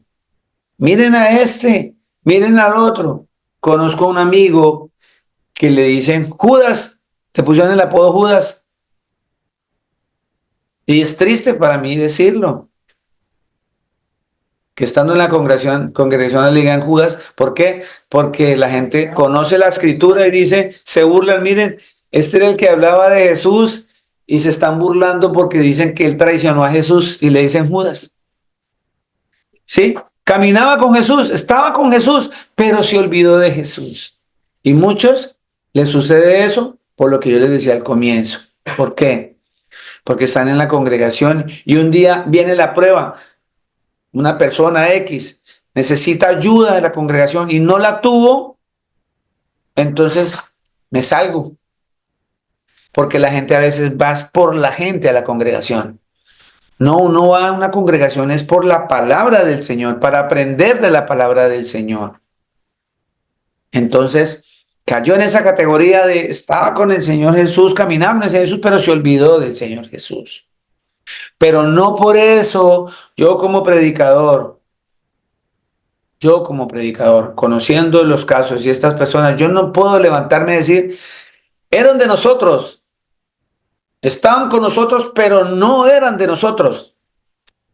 A: Miren a este, miren al otro. Conozco a un amigo que le dicen Judas, te pusieron el apodo Judas. Y es triste para mí decirlo, que estando en la congregación le digan Judas. ¿Por qué? Porque la gente conoce la escritura y dice, se burlan, miren, este era el que hablaba de Jesús y se están burlando porque dicen que él traicionó a Jesús y le dicen Judas. ¿Sí? Caminaba con Jesús, estaba con Jesús, pero se olvidó de Jesús. Y muchos les sucede eso por lo que yo les decía al comienzo. ¿Por qué? Porque están en la congregación y un día viene la prueba. Una persona X necesita ayuda de la congregación y no la tuvo, entonces me salgo. Porque la gente a veces va por la gente a la congregación. No, uno va a una congregación es por la palabra del Señor, para aprender de la palabra del Señor. Entonces, cayó en esa categoría de estaba con el Señor Jesús, caminaba con el Señor Jesús, pero se olvidó del Señor Jesús. Pero no por eso yo como predicador, conociendo los casos y estas personas, yo no puedo levantarme y decir, eran de nosotros, estaban con nosotros, pero no eran de nosotros.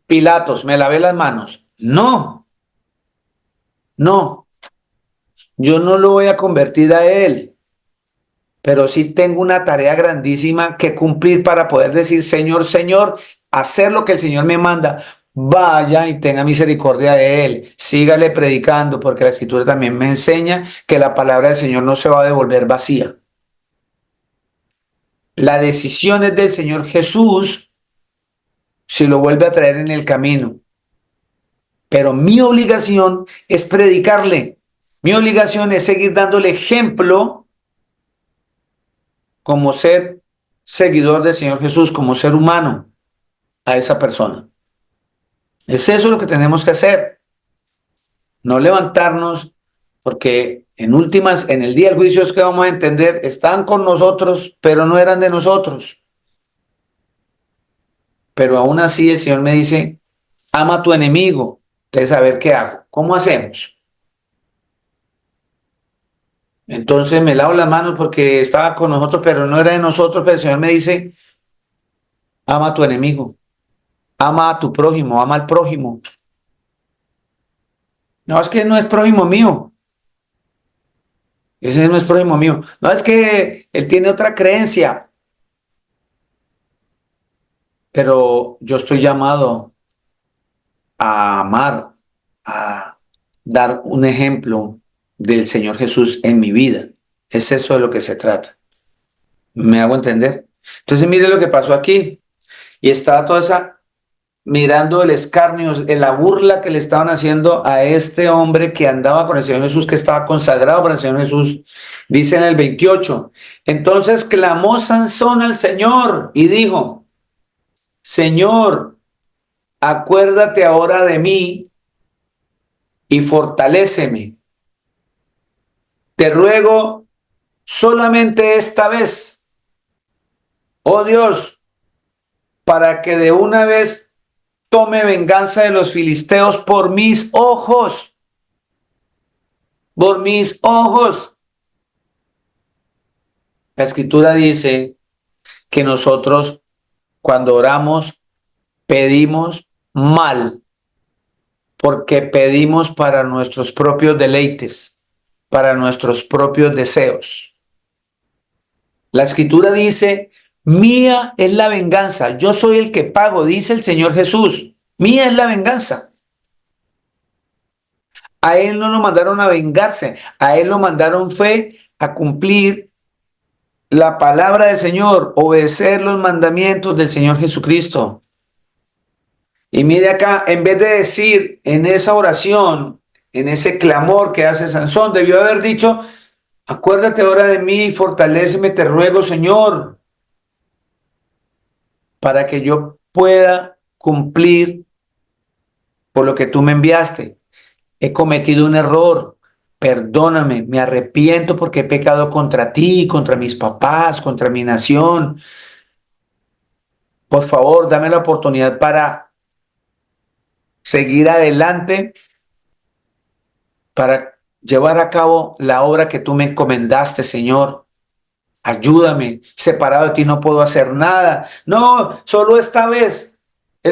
A: Pilatos, me lavé las manos. No, no, yo no lo voy a convertir a él, pero sí tengo una tarea grandísima que cumplir para poder decir, Señor, Señor, hacer lo que el Señor me manda. Vaya y tenga misericordia de él, sígale predicando, porque la Escritura también me enseña que la palabra del Señor no se va a devolver vacía. La decisión es del Señor Jesús si lo vuelve a traer en el camino. Pero mi obligación es predicarle. Mi obligación es seguir dándole ejemplo como ser seguidor del Señor Jesús, como ser humano a esa persona. Es eso lo que tenemos que hacer. No levantarnos porque en últimas, en el día del juicio es que vamos a entender, están con nosotros, pero no eran de nosotros. Pero aún así el Señor me dice, ama a tu enemigo. Entonces, a ver qué hago. ¿Cómo hacemos? Entonces me lavo las manos porque estaba con nosotros, pero no era de nosotros. Pero el Señor me dice, ama a tu enemigo. Ama a tu prójimo, ama al prójimo. No, es que no es prójimo mío. Ese no es prójimo mío. No, es que él tiene otra creencia. Pero yo estoy llamado a amar, a dar un ejemplo del Señor Jesús en mi vida. Es eso de lo que se trata. ¿Me hago entender? Entonces mire lo que pasó aquí. Y estaba toda esa mirando el escarnio, la burla que le estaban haciendo a este hombre que andaba con el Señor Jesús, que estaba consagrado para el Señor Jesús. Dice en el 28, entonces clamó Sansón al Señor y dijo, Señor, acuérdate ahora de mí y fortaléceme. Te ruego solamente esta vez, oh Dios, para que de una vez tome venganza de los filisteos por mis ojos. Por mis ojos. La Escritura dice que nosotros cuando oramos pedimos mal, porque pedimos para nuestros propios deleites, para nuestros propios deseos. La Escritura dice, mía es la venganza, yo soy el que pago, dice el Señor Jesús. Mía es la venganza. A él no lo mandaron a vengarse, a él lo mandaron fue a cumplir la palabra del Señor, obedecer los mandamientos del Señor Jesucristo. Y mire acá, en vez de decir en esa oración, en ese clamor que hace Sansón, debió haber dicho, acuérdate ahora de mí y fortaléceme, te ruego, Señor. para que yo pueda cumplir por lo que tú me enviaste. He cometido un error. Perdóname, me arrepiento porque he pecado contra ti, contra mis papás, contra mi nación. Por favor, dame la oportunidad para seguir adelante, para llevar a cabo la obra que tú me encomendaste, Señor. Ayúdame, separado de ti no puedo hacer nada. No, solo esta vez, o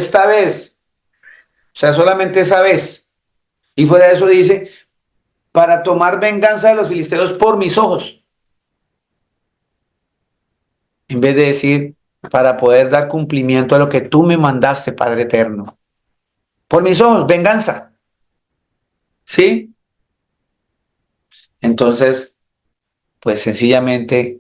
A: sea, solamente esa vez. Y fuera de eso dice, para tomar venganza de los filisteos por mis ojos. En vez de decir, para poder dar cumplimiento a lo que tú me mandaste, Padre eterno. Por mis ojos, venganza. ¿Sí? Entonces, pues sencillamente,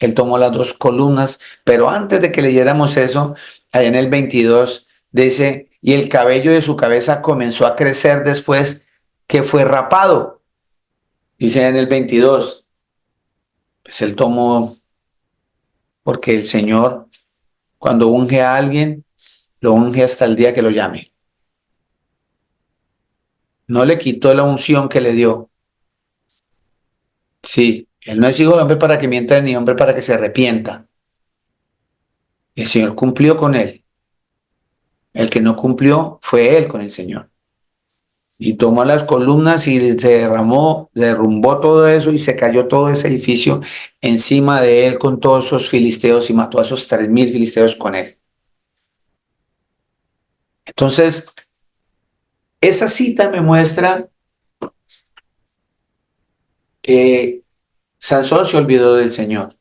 A: él tomó las dos columnas, pero antes de que leyéramos eso, allá en el 22, dice, y el cabello de su cabeza comenzó a crecer después que fue rapado. Dice en el 22, pues él tomó, porque el Señor, cuando unge a alguien, lo unge hasta el día que lo llame. No le quitó la unción que le dio. Sí, él no es hijo de hombre para que mienta, ni hombre para que se arrepienta. El Señor cumplió con él. El que no cumplió fue él con el Señor. Y tomó las columnas y se derrumbó todo eso y se cayó todo ese edificio encima de él con todos esos filisteos y mató a esos 3,000 filisteos con él. Entonces, esa cita me muestra que Sansón se olvidó del Señor.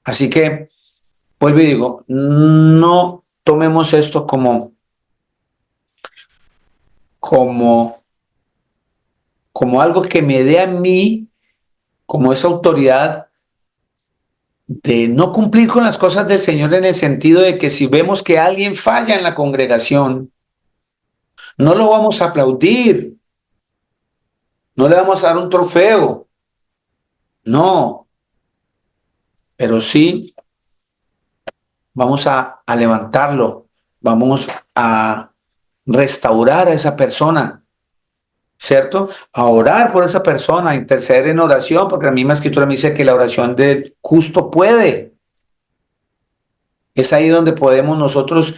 A: Así que, vuelvo y digo, no tomemos esto como algo que me dé a mí, como esa autoridad de no cumplir con las cosas del Señor, en el sentido de que si vemos que alguien falla en la congregación, no lo vamos a aplaudir, no le vamos a dar un trofeo, no, pero sí vamos a levantarlo, vamos a restaurar a esa persona, ¿cierto? A orar por esa persona, a interceder en oración, porque la misma escritura me dice que la oración del justo puede. Es ahí donde podemos nosotros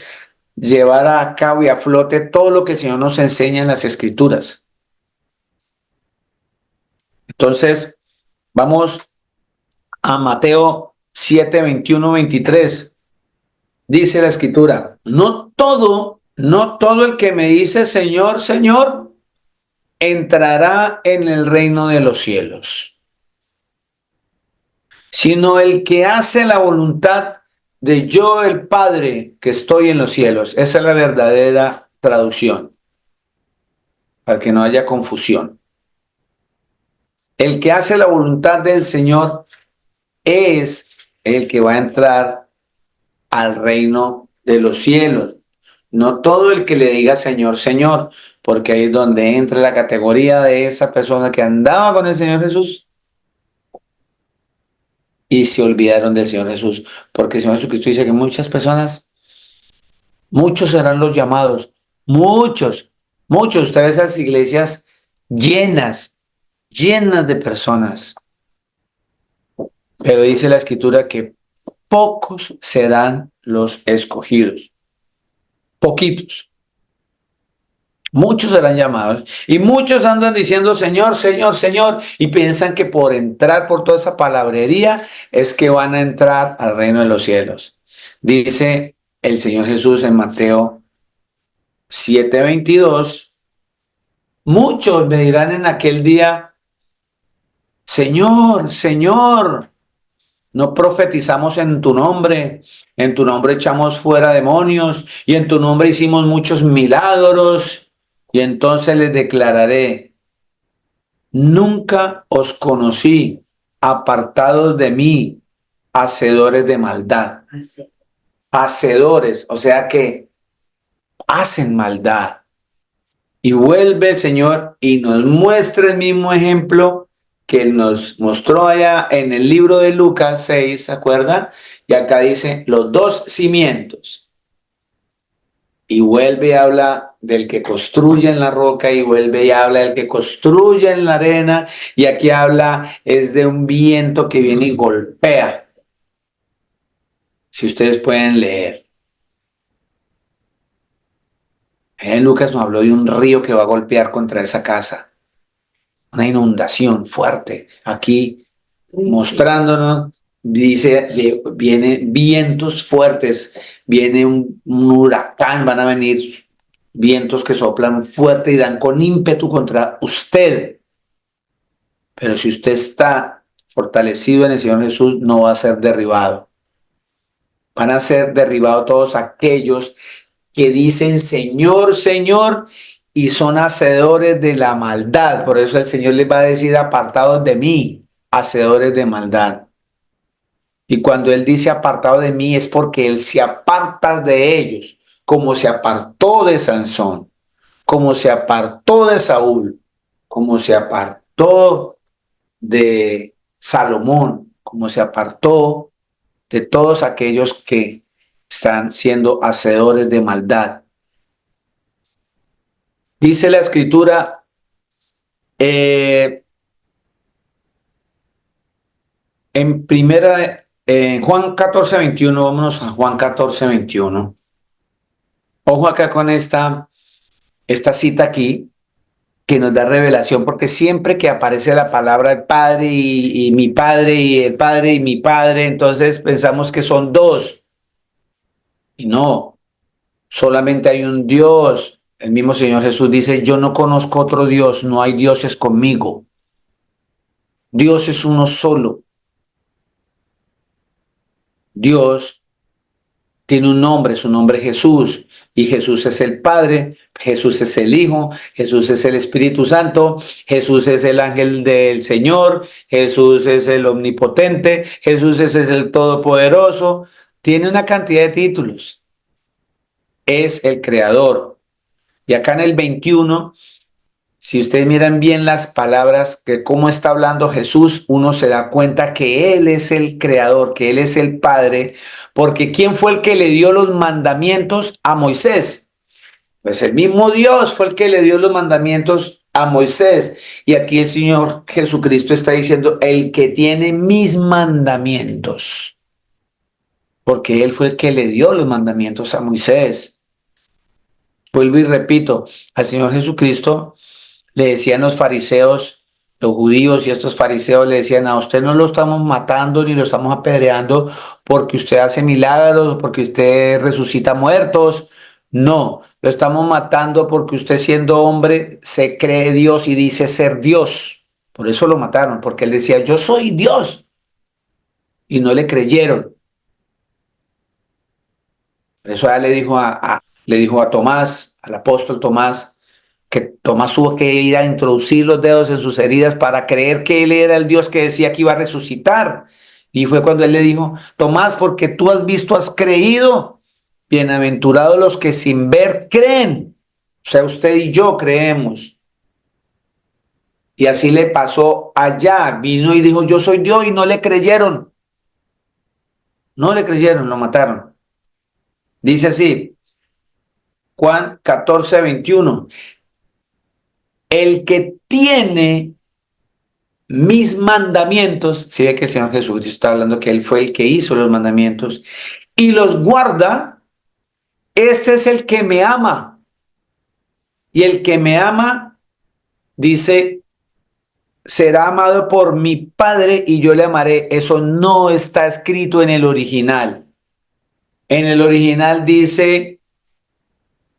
A: llevar a cabo y a flote todo lo que el Señor nos enseña en las escrituras. Entonces, vamos a Mateo 7, 21, 23. Dice la escritura, no todo el que me dice Señor, Señor, entrará en el reino de los cielos, sino el que hace la voluntad de yo, el Padre, que estoy en los cielos. Esa es la verdadera traducción, para que no haya confusión. El que hace la voluntad del Señor es el que va a entrar al reino de los cielos. No todo el que le diga Señor, Señor, porque ahí es donde entra la categoría de esa persona que andaba con el Señor Jesús y se olvidaron del Señor Jesús. Porque el Señor Jesucristo dice que muchas personas, muchos serán los llamados, muchos. Usted ve esas iglesias llenas de personas. Pero dice la escritura que pocos serán los escogidos. Poquitos. Muchos serán llamados y muchos andan diciendo Señor, Señor, Señor, y piensan que por entrar por toda esa palabrería es que van a entrar al reino de los cielos. Dice el Señor Jesús en Mateo 7:22, muchos me dirán en aquel día, Señor, Señor, no profetizamos en tu nombre echamos fuera demonios y en tu nombre hicimos muchos milagros. Y entonces les declararé, nunca os conocí, apartados de mí, hacedores de maldad. Hacedores, o sea que hacen maldad. Y vuelve el Señor y nos muestra el mismo ejemplo que nos mostró allá en el libro de Lucas 6, ¿se acuerdan? Y acá dice los dos cimientos. Y vuelve y habla del que construye en la roca y vuelve y habla del que construye en la arena. Y aquí habla es de un viento que viene y golpea. Si ustedes pueden leer. En Lucas nos habló de un río que va a golpear contra esa casa. Una inundación fuerte. Aquí mostrándonos, dice, vienen vientos fuertes, viene un huracán, van a venir vientos que soplan fuerte y dan con ímpetu contra usted. Pero si usted está fortalecido en el Señor Jesús, no va a ser derribado. Van a ser derribados todos aquellos que dicen Señor, Señor, y son hacedores de la maldad. Por eso el Señor les va a decir, apartados de mí, hacedores de maldad. Y cuando Él dice apartado de mí es porque Él se aparta de ellos, como se apartó de Sansón, como se apartó de Saúl, como se apartó de Salomón, como se apartó de todos aquellos que están siendo hacedores de maldad. Dice la Escritura, en Juan 14:21, vámonos a Juan 14:21. Ojo acá con esta cita aquí, que nos da revelación, porque siempre que aparece la palabra el Padre y mi Padre y el Padre y mi Padre, entonces pensamos que son dos. Y no, solamente hay un Dios. El mismo Señor Jesús dice, yo no conozco otro Dios, no hay dioses conmigo. Dios es uno solo. Dios tiene un nombre, su nombre es Jesús, y Jesús es el Padre, Jesús es el Hijo, Jesús es el Espíritu Santo, Jesús es el ángel del Señor, Jesús es el omnipotente, Jesús es el todopoderoso, tiene una cantidad de títulos, es el creador. Y acá en el 21, si ustedes miran bien las palabras, que cómo está hablando Jesús, uno se da cuenta que Él es el creador, que Él es el Padre, porque ¿quién fue el que le dio los mandamientos a Moisés? Pues el mismo Dios fue el que le dio los mandamientos a Moisés. Y aquí el Señor Jesucristo está diciendo, el que tiene mis mandamientos, porque Él fue el que le dio los mandamientos a Moisés. Vuelvo y repito, al Señor Jesucristo le decían los fariseos, los judíos y estos fariseos le decían, a usted no lo estamos matando ni lo estamos apedreando porque usted hace milagros, porque usted resucita muertos. No, lo estamos matando porque usted siendo hombre se cree Dios y dice ser Dios. Por eso lo mataron, porque él decía, yo soy Dios. Y no le creyeron. Por eso le dijo a Tomás, al apóstol Tomás, que Tomás tuvo que ir a introducir los dedos en sus heridas para creer que él era el Dios que decía que iba a resucitar. Y fue cuando él le dijo, Tomás, porque tú has visto, has creído. Bienaventurados los que sin ver creen. O sea, usted y yo creemos. Y así le pasó allá. Vino y dijo, yo soy Dios, y no le creyeron. No le creyeron, lo mataron. Dice así, Juan 14:21. El que tiene mis mandamientos, si ve que el Señor Jesucristo está hablando que Él fue el que hizo los mandamientos y los guarda, este es el que me ama. Y el que me ama, dice, será amado por mi Padre y yo le amaré. Eso no está escrito en el original. En el original dice,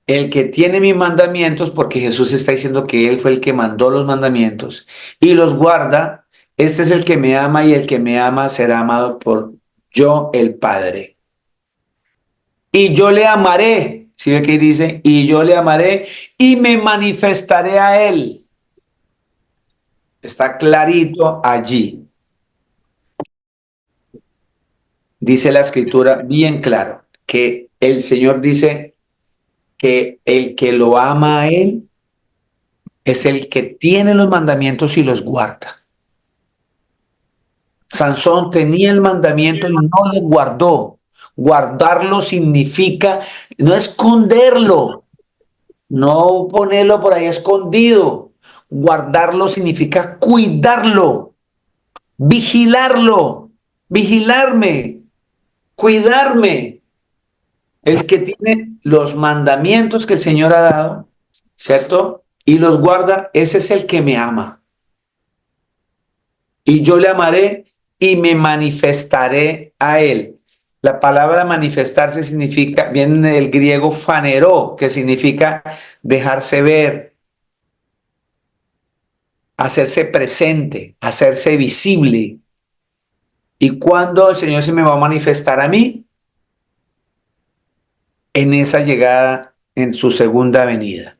A: el que tiene mis mandamientos, porque Jesús está diciendo que Él fue el que mandó los mandamientos y los guarda, este es el que me ama y el que me ama será amado por yo el Padre. Y yo le amaré, ¿sí ve que dice? Y yo le amaré y me manifestaré a Él. Está clarito allí. Dice la Escritura bien claro, que el Señor dice que el que lo ama a Él es el que tiene los mandamientos y los guarda. Sansón tenía el mandamiento y no lo guardó. Guardarlo significa no esconderlo, no ponerlo por ahí escondido. Guardarlo significa cuidarlo, vigilarlo, vigilarme, cuidarme. El que tiene los mandamientos que el Señor ha dado, ¿cierto? Y los guarda, ese es el que me ama. Y yo le amaré y me manifestaré a él. La palabra manifestarse significa, viene del griego faneró, que significa dejarse ver, hacerse presente, hacerse visible. ¿Y cuándo el Señor se me va a manifestar a mí? En esa llegada, en su segunda venida.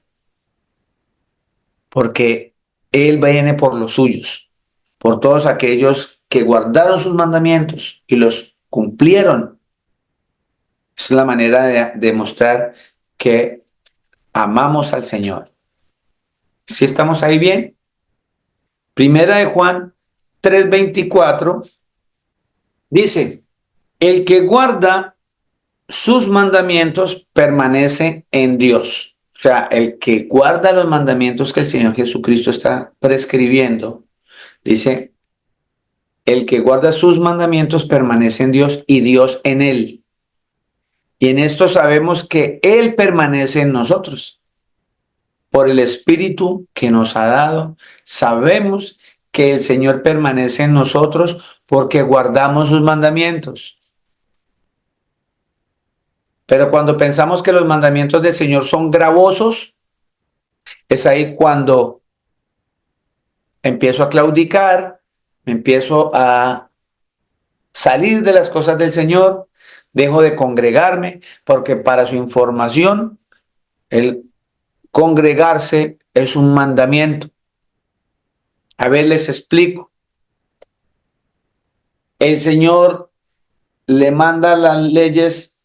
A: Porque Él viene por los suyos, por todos aquellos que guardaron sus mandamientos y los cumplieron. Es la manera de demostrar que amamos al Señor. ¿Sí estamos ahí bien? Primera de Juan 3:24 dice, el que guarda sus mandamientos permanece en Dios. O sea, el que guarda los mandamientos que el Señor Jesucristo está prescribiendo, dice, el que guarda sus mandamientos permanece en Dios y Dios en él. Y en esto sabemos que Él permanece en nosotros. Por el Espíritu que nos ha dado, sabemos que el Señor permanece en nosotros porque guardamos sus mandamientos. Pero cuando pensamos que los mandamientos del Señor son gravosos, es ahí cuando empiezo a claudicar, me empiezo a salir de las cosas del Señor, dejo de congregarme, porque para su información, el congregarse es un mandamiento. A ver, les explico. El Señor le manda las leyes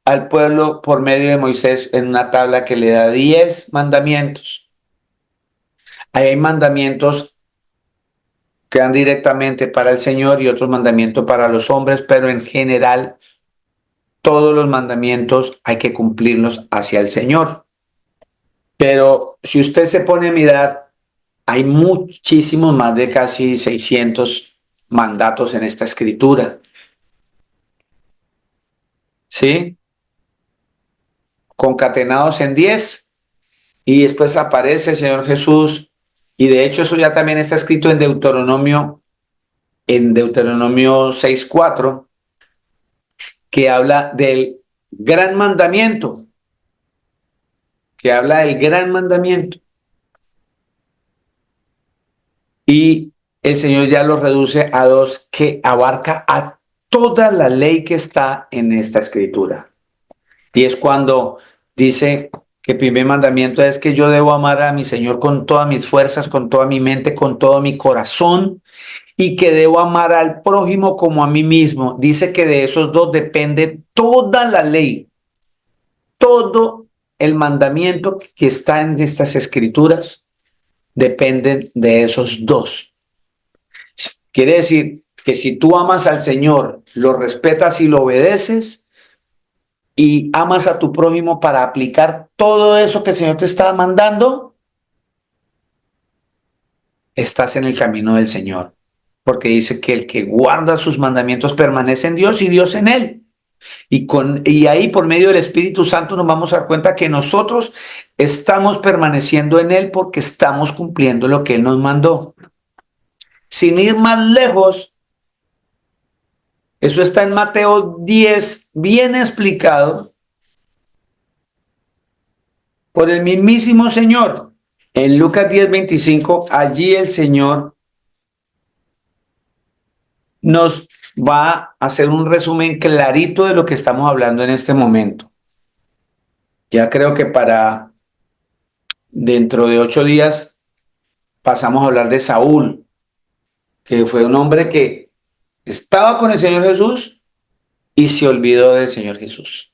A: al pueblo por medio de Moisés en una tabla que le da 10 mandamientos. Ahí hay mandamientos que dan directamente para el Señor y otros mandamientos para los hombres, pero en general todos los mandamientos hay que cumplirlos hacia el Señor. Pero si usted se pone a mirar, hay muchísimos, más de casi 600 mandatos en esta escritura. ¿Sí? Concatenados en 10 y después aparece el Señor Jesús y de hecho eso ya también está escrito en Deuteronomio 6:4, que habla del gran mandamiento, y el Señor ya lo reduce a 2 que abarca a toda la ley que está en esta escritura. Y es cuando dice que el primer mandamiento es que yo debo amar a mi Señor con todas mis fuerzas, con toda mi mente, con todo mi corazón, y que debo amar al prójimo como a mí mismo. Dice que de esos dos depende toda la ley, todo el mandamiento que está en estas escrituras dependen de esos dos. Quiere decir que si tú amas al Señor, lo respetas y lo obedeces, y amas a tu prójimo para aplicar todo eso que el Señor te está mandando, estás en el camino del Señor. Porque dice que el que guarda sus mandamientos permanece en Dios y Dios en él. Y ahí por medio del Espíritu Santo nos vamos a dar cuenta que nosotros estamos permaneciendo en él porque estamos cumpliendo lo que él nos mandó. Sin ir más lejos, eso está en Mateo 10, bien explicado por el mismísimo Señor. En Lucas 10:25, allí el Señor nos va a hacer un resumen clarito de lo que estamos hablando en este momento. Ya creo que para dentro de 8 días pasamos a hablar de Saúl, que fue un hombre que estaba con el Señor Jesús y se olvidó del Señor Jesús.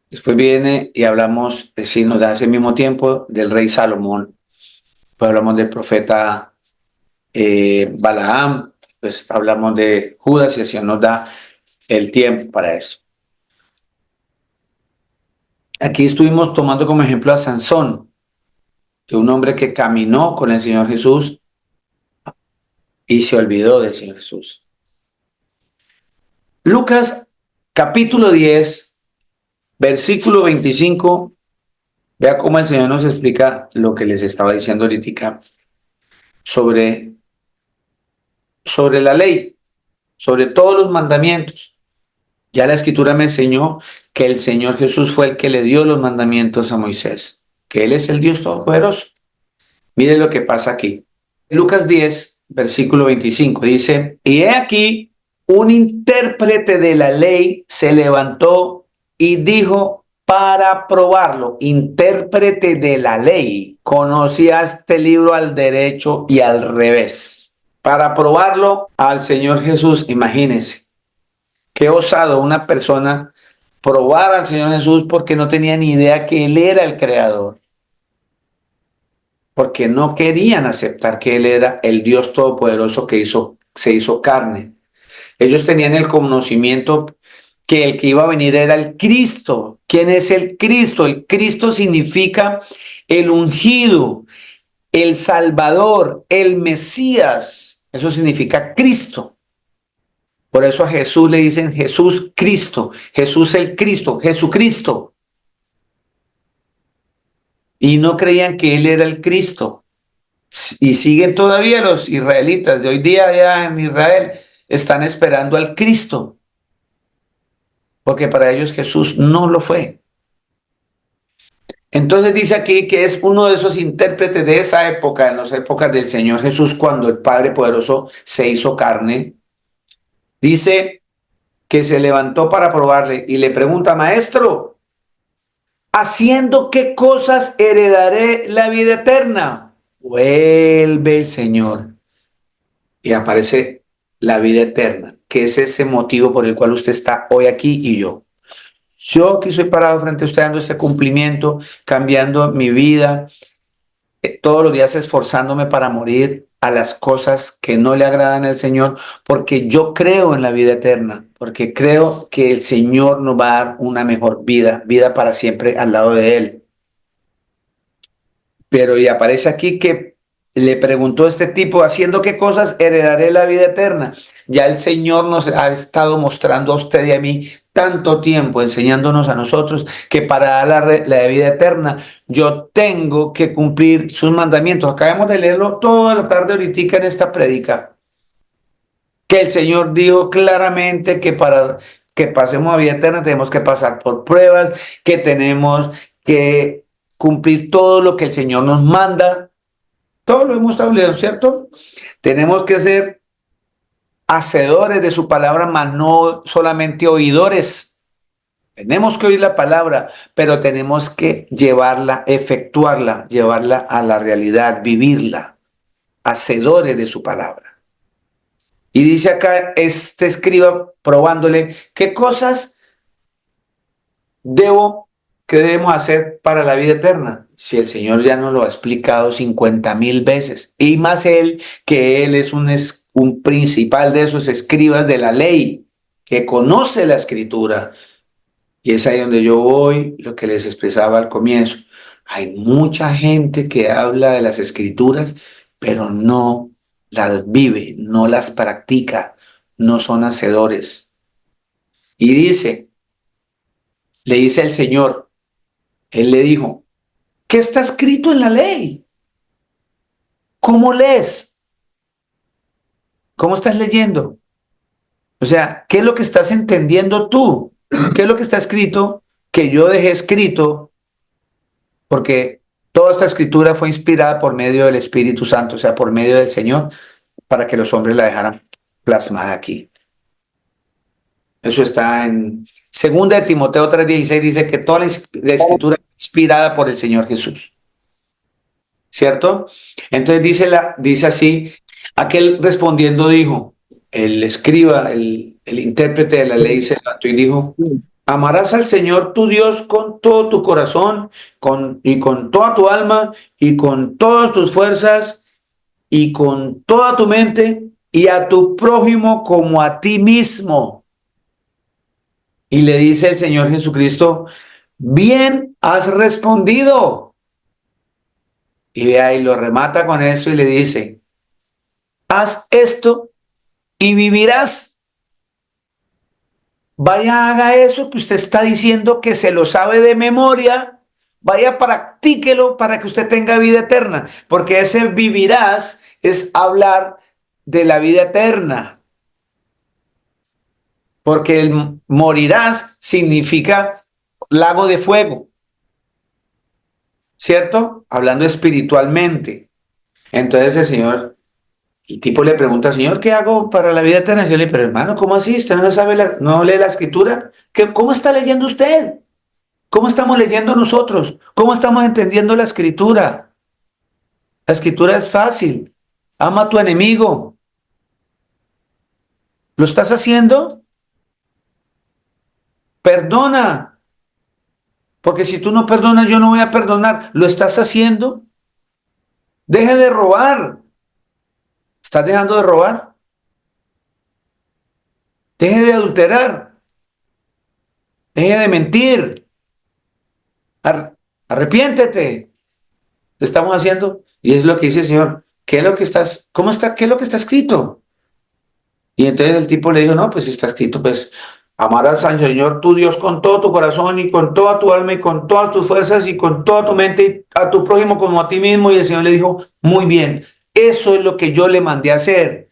A: Después viene y hablamos, si nos da ese mismo tiempo, del rey Salomón. Pues hablamos del profeta Balaam, pues hablamos de Judas y así nos da el tiempo para eso. Aquí estuvimos tomando como ejemplo a Sansón, de un hombre que caminó con el Señor Jesús y se olvidó del Señor Jesús. Lucas capítulo 10, versículo 25. Vea cómo el Señor nos explica lo que les estaba diciendo ahorita sobre la ley, sobre todos los mandamientos. Ya la Escritura me enseñó que el Señor Jesús fue el que le dio los mandamientos a Moisés, que Él es el Dios Todopoderoso. Mire lo que pasa aquí. Lucas 10, versículo 25, dice, y he aquí, un intérprete de la ley se levantó y dijo para probarlo, intérprete de la ley, conocía este libro al derecho y al revés. Para probarlo al Señor Jesús, imagínense, qué osado una persona probar al Señor Jesús porque no tenía ni idea que Él era el Creador. Porque no querían aceptar que Él era el Dios Todopoderoso que se hizo carne. Ellos tenían el conocimiento que el que iba a venir era el Cristo. ¿Quién es el Cristo? El Cristo significa el ungido, el Salvador, el Mesías. Eso significa Cristo. Por eso a Jesús le dicen Jesús Cristo, Jesús el Cristo, Jesucristo. Y no creían que Él era el Cristo. Y siguen todavía los israelitas de hoy día allá en Israel, están esperando al Cristo. Porque para ellos Jesús no lo fue. Entonces dice aquí que es uno de esos intérpretes de esa época, en las épocas del Señor Jesús, cuando el Padre Poderoso se hizo carne. Dice que se levantó para probarle y le pregunta, maestro, ¿haciendo qué cosas heredaré la vida eterna? Vuelve el Señor y aparece la vida eterna, que es ese motivo por el cual usted está hoy aquí y yo. Yo aquí soy parado frente a usted dando ese cumplimiento, cambiando mi vida, todos los días esforzándome para morir a las cosas que no le agradan al Señor, porque yo creo en la vida eterna, porque creo que el Señor nos va a dar una mejor vida, vida para siempre al lado de Él. Pero y aparece aquí que le preguntó este tipo, ¿haciendo qué cosas heredaré la vida eterna? Ya el Señor nos ha estado mostrando a usted y a mí tanto tiempo, enseñándonos a nosotros que para dar la vida eterna yo tengo que cumplir sus mandamientos. Acabamos de leerlo toda la tarde ahorita en esta prédica, que el Señor dijo claramente que para que pasemos a vida eterna tenemos que pasar por pruebas, que tenemos que cumplir todo lo que el Señor nos manda. Todo lo hemos establecido, ¿cierto? Tenemos que ser hacedores de su palabra, mas no solamente oidores. Tenemos que oír la palabra, pero tenemos que llevarla, efectuarla, llevarla a la realidad, vivirla. Hacedores de su palabra. Y dice acá este escriba probándole, ¿qué cosas que debemos hacer para la vida eterna? Si el Señor ya nos lo ha explicado 50,000 veces, y más Él, que Él es un principal de esos escribas de la ley, que conoce la Escritura. Y es ahí donde yo voy, lo que les expresaba al comienzo. Hay mucha gente que habla de las Escrituras, pero no las vive, no las practica, no son hacedores. Y le dice el Señor, Él le dijo, ¿qué está escrito en la ley? ¿Cómo lees? ¿Cómo estás leyendo? O sea, ¿qué es lo que estás entendiendo tú? ¿Qué es lo que está escrito? Que yo dejé escrito, porque toda esta escritura fue inspirada por medio del Espíritu Santo, o sea, por medio del Señor, para que los hombres la dejaran plasmada aquí. Eso está en 2 de Timoteo 3:16, dice que toda la escritura es inspirada por el Señor Jesús. ¿Cierto? Entonces dice así, aquel respondiendo dijo, el escriba, el intérprete de la ley se levantó y dijo, amarás al Señor tu Dios con todo tu corazón y con toda tu alma y con todas tus fuerzas y con toda tu mente y a tu prójimo como a ti mismo. Y le dice el Señor Jesucristo, bien has respondido. Y ve ahí, lo remata con esto y le dice, haz esto y vivirás. Vaya, haga eso que usted está diciendo que se lo sabe de memoria. Vaya, practíquelo para que usted tenga vida eterna. Porque ese vivirás es hablar de la vida eterna. Porque el morirás significa lago de fuego, ¿cierto? Hablando espiritualmente. Entonces el tipo le pregunta, Señor, ¿qué hago para la vida eterna? Yo le digo, pero hermano, ¿cómo así? ¿Usted no sabe, no lee la escritura? ¿Cómo está leyendo usted? ¿Cómo estamos leyendo nosotros? ¿Cómo estamos entendiendo la escritura? La escritura es fácil. Ama a tu enemigo. ¿Lo estás haciendo? Perdona. Porque si tú no perdonas, yo no voy a perdonar. ¿Lo estás haciendo? Deje de robar. ¿Estás dejando de robar? Deje de adulterar. Deje de mentir. Arrepiéntete. Lo estamos haciendo. Y es lo que dice el Señor. ¿Qué es lo que estás, cómo está, qué es lo que está escrito? Y entonces el tipo le dijo, no, pues está escrito, pues amarás al Señor tu Dios con todo tu corazón y con toda tu alma y con todas tus fuerzas y con toda tu mente y a tu prójimo como a ti mismo. Y el Señor le dijo, muy bien, eso es lo que yo le mandé a hacer.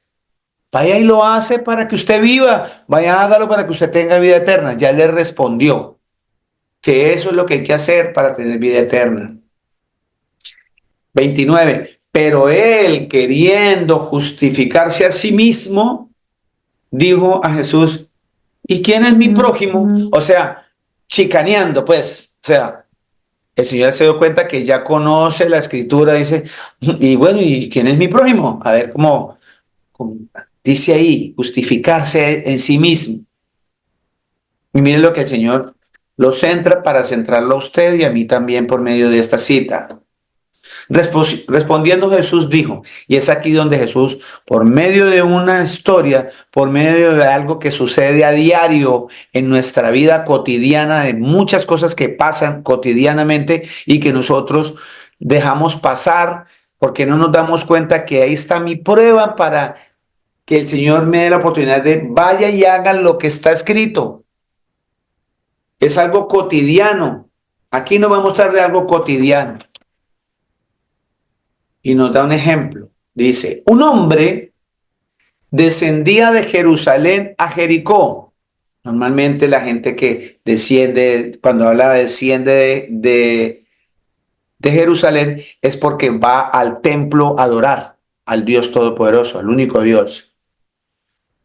A: Vaya y lo hace para que usted viva. Vaya, hágalo para que usted tenga vida eterna. Ya le respondió que eso es lo que hay que hacer para tener vida eterna. 29. Pero él, queriendo justificarse a sí mismo, dijo a Jesús, ¿y quién es mi prójimo? O sea, chicaneando, pues. O sea, el Señor se dio cuenta que ya conoce la escritura, dice, y bueno, ¿y quién es mi prójimo? A ver cómo dice ahí, justificarse en sí mismo. Y miren lo que el Señor lo centra para centrarlo a usted y a mí también por medio de esta cita. Respondiendo Jesús dijo, y es aquí donde Jesús, por medio de una historia, por medio de algo que sucede a diario en nuestra vida cotidiana, de muchas cosas que pasan cotidianamente y que nosotros dejamos pasar porque no nos damos cuenta que ahí está mi prueba para que el Señor me dé la oportunidad de vaya y haga lo que está escrito. Es algo cotidiano. Aquí nos va a mostrar de algo cotidiano. Y nos da un ejemplo. Dice, un hombre descendía de Jerusalén a Jericó. Normalmente la gente que desciende, cuando habla desciende de Jerusalén, es porque va al templo a adorar al Dios Todopoderoso, al único Dios.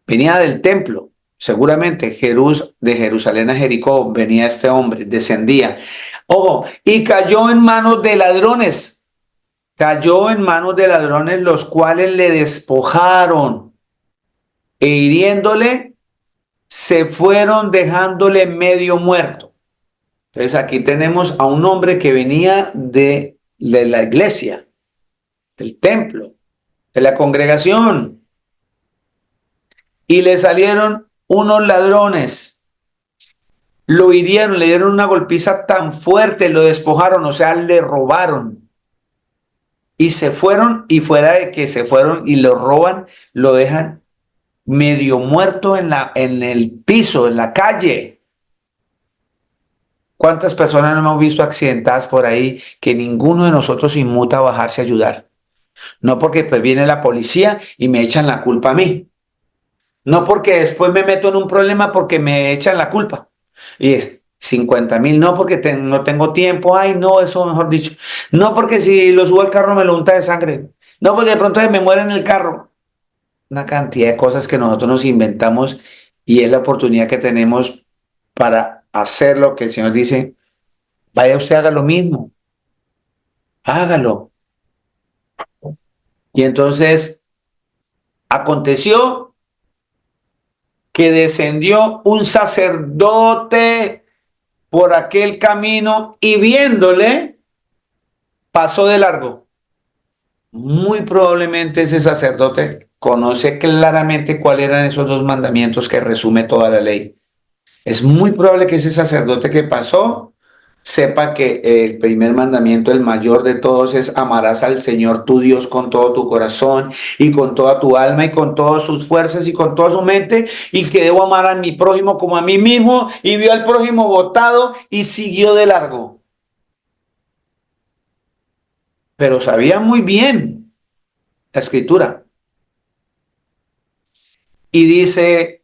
A: Venía del templo, seguramente de Jerusalén a Jericó venía este hombre, descendía. Ojo, y cayó en manos de ladrones. Cayó en manos de ladrones, los cuales le despojaron e hiriéndole, se fueron dejándole medio muerto. Entonces aquí tenemos a un hombre que venía de la iglesia, del templo, de la congregación, y le salieron unos ladrones, lo hirieron, le dieron una golpiza tan fuerte, lo despojaron, o sea, le robaron. Y se fueron, y fuera de que se fueron y lo roban, lo dejan medio muerto en el piso, en la calle. ¿Cuántas personas no hemos visto accidentadas por ahí que ninguno de nosotros inmuta a bajarse a ayudar? No porque pues viene la policía y me echan la culpa a mí. No porque después me meto en un problema porque me echan la culpa. Y es 50,000, no porque no tengo tiempo, ay no, eso mejor dicho. No porque si lo subo al carro me lo unta de sangre. No porque de pronto se me muere en el carro. Una cantidad de cosas que nosotros nos inventamos y es la oportunidad que tenemos para hacer lo que el Señor dice, vaya usted haga lo mismo, hágalo. Y entonces aconteció que descendió un sacerdote por aquel camino y viéndole pasó de largo. Muy probablemente ese sacerdote conoce claramente cuáles eran esos 2 mandamientos que resume toda la ley. Es muy probable que ese sacerdote que pasó sepa que el primer mandamiento, el mayor de todos, es amarás al Señor tu Dios con todo tu corazón y con toda tu alma y con todas sus fuerzas y con toda su mente, y que debo amar a mi prójimo como a mí mismo, y vio al prójimo botado y siguió de largo. Pero sabía muy bien la escritura. Y dice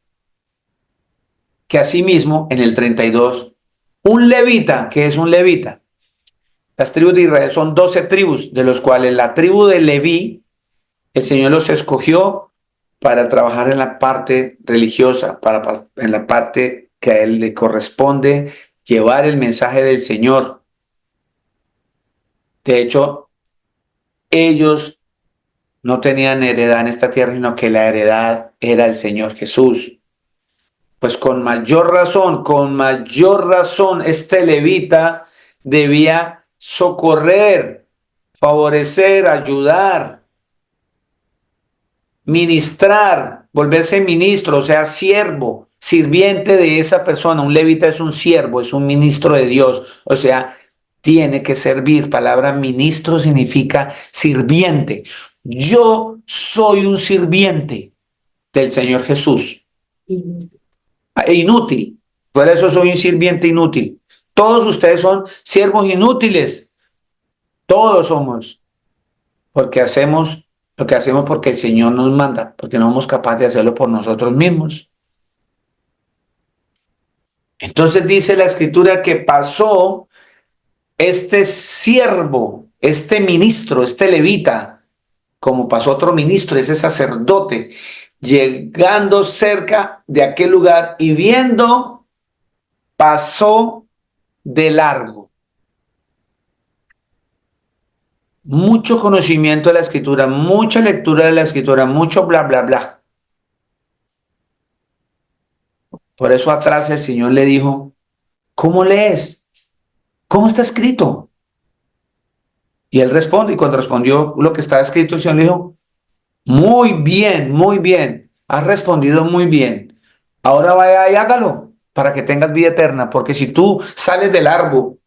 A: que asimismo en el 32, un levita, ¿qué es un levita? Las tribus de Israel son 12 tribus, de los cuales la tribu de Leví, el Señor los escogió para trabajar en la parte religiosa, en la parte que a él le corresponde llevar el mensaje del Señor. De hecho, ellos no tenían heredad en esta tierra, sino que la heredad era el Señor Jesús. Pues con mayor razón, este levita debía socorrer, favorecer, ayudar, ministrar, volverse ministro, o sea, siervo, sirviente de esa persona. Un levita es un siervo, es un ministro de Dios, o sea, tiene que servir. Palabra ministro significa sirviente. Yo soy un sirviente del Señor Jesús. Inútil, por eso soy un sirviente inútil. Todos ustedes son siervos inútiles, todos somos, porque hacemos lo que hacemos porque el Señor nos manda, porque no somos capaces de hacerlo por nosotros mismos. Entonces dice la escritura que pasó este siervo, este ministro, este levita, como pasó otro ministro, ese sacerdote, llegando cerca de aquel lugar y viendo, pasó de largo. Mucho conocimiento de la escritura, mucha lectura de la escritura, mucho bla, bla, bla. Por eso atrás el Señor le dijo, ¿cómo lees? ¿Cómo está escrito? Y él responde, y cuando respondió lo que estaba escrito, el Señor le dijo, muy bien, has respondido muy bien. Ahora vaya y hágalo para que tengas vida eterna, porque si tú sales del árbol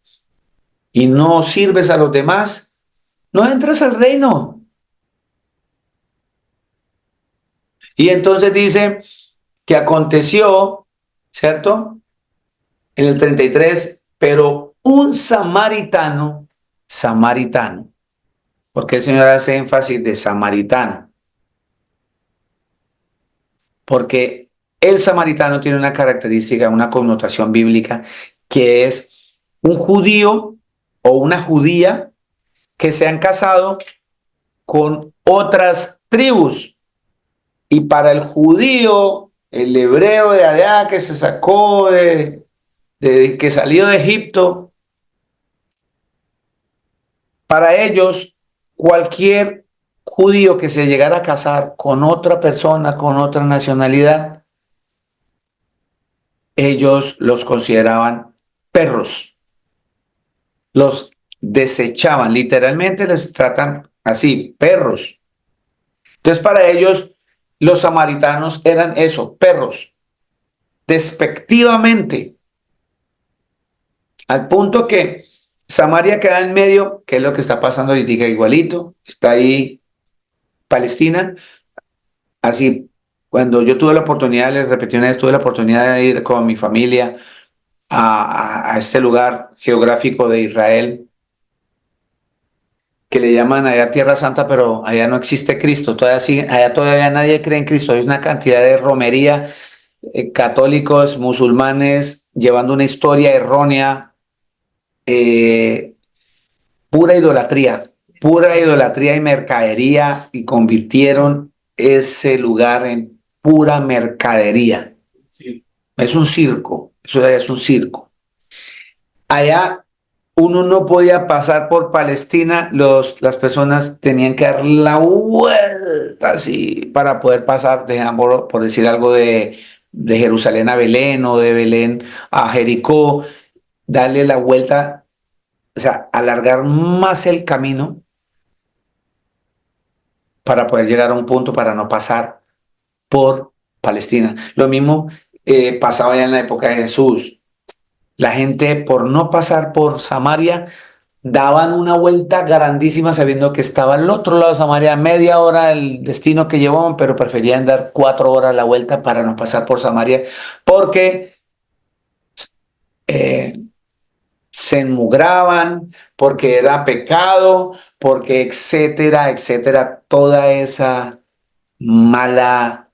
A: y no sirves a los demás, no entras al reino. Y entonces dice que aconteció, ¿cierto? En el 33, pero un samaritano, porque el Señor hace énfasis de samaritano, porque el samaritano tiene una característica, una connotación bíblica, que es un judío o una judía que se han casado con otras tribus. Y para el judío, el hebreo de allá que se sacó que salió de Egipto, para ellos cualquier judío que se llegara a casar con otra persona, con otra nacionalidad, ellos los consideraban perros, los desechaban, literalmente les tratan así, perros. Entonces para ellos los samaritanos eran eso, perros, despectivamente, al punto que Samaria queda en medio, que es lo que está pasando ahorita igualito, está ahí Palestina, así, cuando yo tuve la oportunidad, les repetí una vez, tuve la oportunidad de ir con mi familia a este lugar geográfico de Israel, que le llaman allá Tierra Santa, pero allá no existe Cristo, allá todavía nadie cree en Cristo, hay una cantidad de romería, católicos, musulmanes, llevando una historia errónea, eh, pura idolatría y mercadería, y convirtieron ese lugar en pura mercadería. Sí. Es un circo, eso de allá es un circo. Allá uno no podía pasar por Palestina, las personas tenían que dar la vuelta así para poder pasar, por decir algo, de Jerusalén a Belén o de Belén a Jericó, darle la vuelta, o sea, alargar más el camino para poder llegar a un punto para no pasar por Palestina. Lo mismo pasaba ya en la época de Jesús. La gente, por no pasar por Samaria, daban una vuelta grandísima sabiendo que estaba al otro lado de Samaria, media hora el destino que llevaban, pero preferían dar 4 horas la vuelta para no pasar por Samaria, porque eh, se enmugraban, porque era pecado, porque etcétera, etcétera, toda esa mala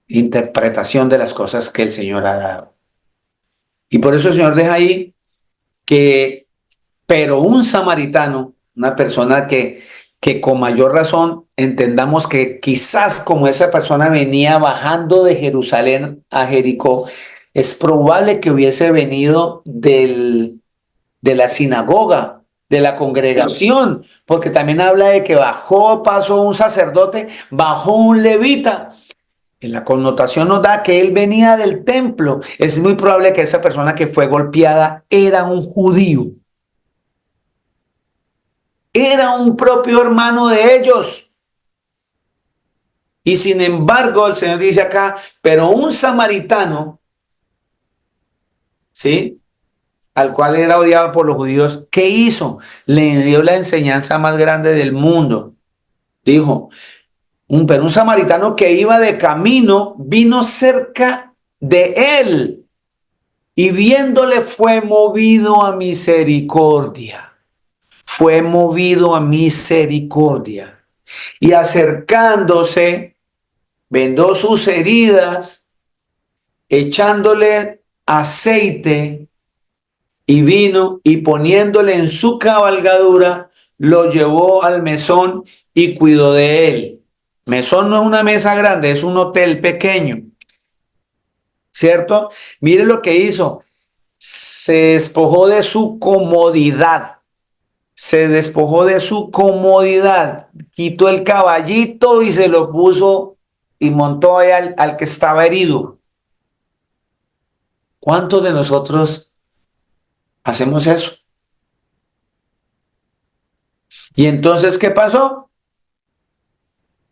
A: interpretación de las cosas que el Señor ha dado. Y por eso el Señor deja ahí que, pero un samaritano, una persona que con mayor razón entendamos que quizás como esa persona venía bajando de Jerusalén a Jericó, es probable que hubiese venido de la sinagoga, de la congregación, porque también habla de que bajó, pasó un sacerdote, bajó un levita. En la connotación nos da que él venía del templo. Es muy probable que esa persona que fue golpeada era un judío. Era un propio hermano de ellos. Y sin embargo, el Señor dice acá, pero un samaritano, ¿sí? Al cual era odiado por los judíos, ¿qué hizo? Le dio la enseñanza más grande del mundo. Dijo, pero un samaritano que iba de camino vino cerca de él y viéndole fue movido a misericordia. Fue movido a misericordia. Y acercándose, vendó sus heridas, echándole aceite y vino y poniéndole en su cabalgadura, lo llevó al mesón y cuidó de él. Mesón no es una mesa grande, es un hotel pequeño, ¿cierto? Mire lo que hizo. Se despojó de su comodidad. Se despojó de su comodidad. Quitó el caballito y se lo puso y montó ahí al que estaba herido. ¿Cuántos de nosotros hacemos eso? Y entonces, ¿qué pasó?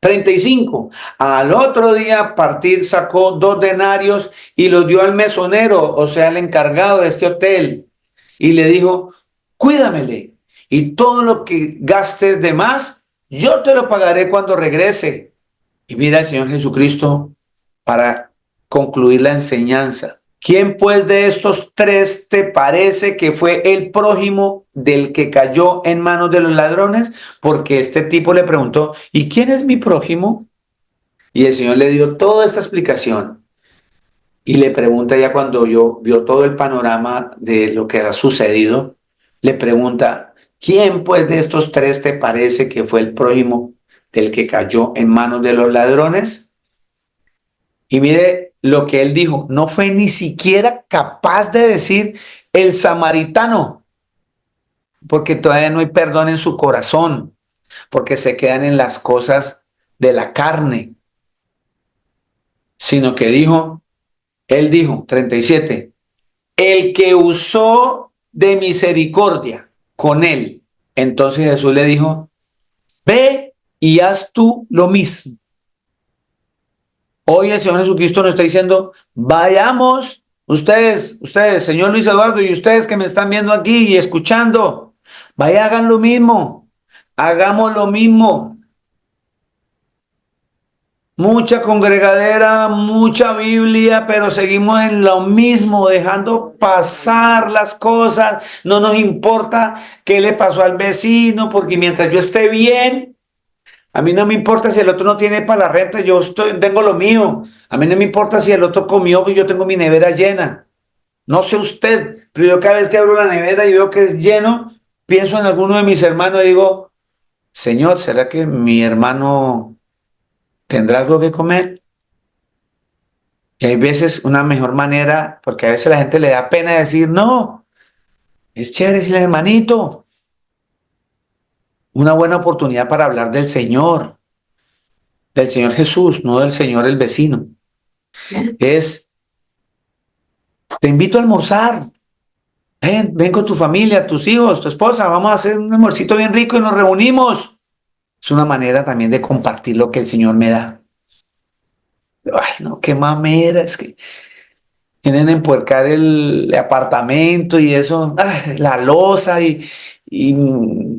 A: 35. Al otro día partir sacó 2 denarios y los dio al mesonero, o sea, el encargado de este hotel, y le dijo, cuídamele, y todo lo que gastes de más, yo te lo pagaré cuando regrese. Y mira el Señor Jesucristo para concluir la enseñanza. ¿Quién pues de estos 3 te parece que fue el prójimo del que cayó en manos de los ladrones? Porque este tipo le preguntó, ¿y quién es mi prójimo? Y el Señor le dio toda esta explicación. Y le pregunta ya cuando vio todo el panorama de lo que ha sucedido, le pregunta, ¿quién pues de estos 3 te parece que fue el prójimo del que cayó en manos de los ladrones? Y mire lo que él dijo, no fue ni siquiera capaz de decir el samaritano, porque todavía no hay perdón en su corazón, porque se quedan en las cosas de la carne, sino que él dijo, 37, el que usó de misericordia con él. Entonces Jesús le dijo, ve y haz tú lo mismo. Hoy el Señor Jesucristo nos está diciendo, vayamos, ustedes, Señor Luis Eduardo, y ustedes que me están viendo aquí y escuchando, vaya, hagan lo mismo, hagamos lo mismo. Mucha congregadera, mucha Biblia, pero seguimos en lo mismo, dejando pasar las cosas. No nos importa qué le pasó al vecino, porque mientras yo esté bien, a mí no me importa si el otro no tiene para la renta, tengo lo mío. A mí no me importa si el otro comió y yo tengo mi nevera llena. No sé usted, pero yo cada vez que abro la nevera y veo que es lleno, pienso en alguno de mis hermanos y digo, Señor, ¿será que mi hermano tendrá algo que comer? Y hay veces una mejor manera, porque a veces la gente le da pena decir, no, es chévere decirle hermanito. Una buena oportunidad para hablar del Señor Jesús, no del Señor el vecino. Es, te invito a almorzar. Ven con tu familia, tus hijos, tu esposa, vamos a hacer un almuercito bien rico y nos reunimos. Es una manera también de compartir lo que el Señor me da. Ay, no, qué mamera, es que tienen a empuercar el apartamento y eso, la loza y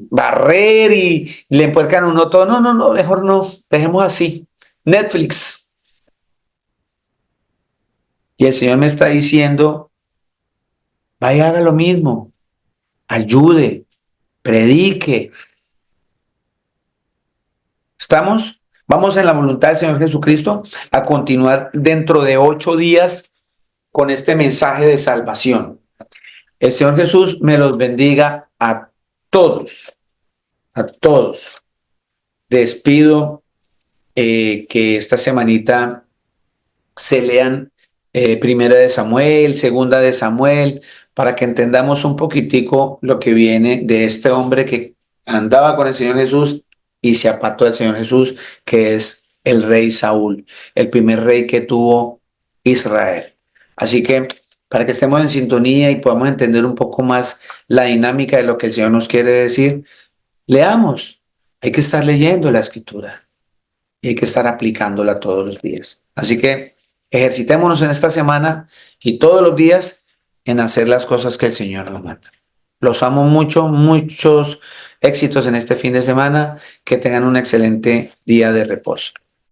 A: barrer y le empuercan a uno todo. No, no, no, mejor no, dejemos así. Netflix. Y el Señor me está diciendo, vaya, haga lo mismo, ayude, predique. ¿Estamos? Vamos en la voluntad del Señor Jesucristo a continuar dentro de 8 días con este mensaje de salvación. El Señor Jesús me los bendiga a todos, a todos. Despido que esta semanita se lean Primera de Samuel, Segunda de Samuel, para que entendamos un poquitico lo que viene de este hombre que andaba con el Señor Jesús y se apartó del Señor Jesús, que es el rey Saúl, el primer rey que tuvo Israel. Así que para que estemos en sintonía y podamos entender un poco más la dinámica de lo que el Señor nos quiere decir, leamos. Hay que estar leyendo la Escritura y hay que estar aplicándola todos los días. Así que ejercitémonos en esta semana y todos los días en hacer las cosas que el Señor nos manda. Los amo mucho, muchos éxitos en este fin de semana. Que tengan un excelente día de reposo.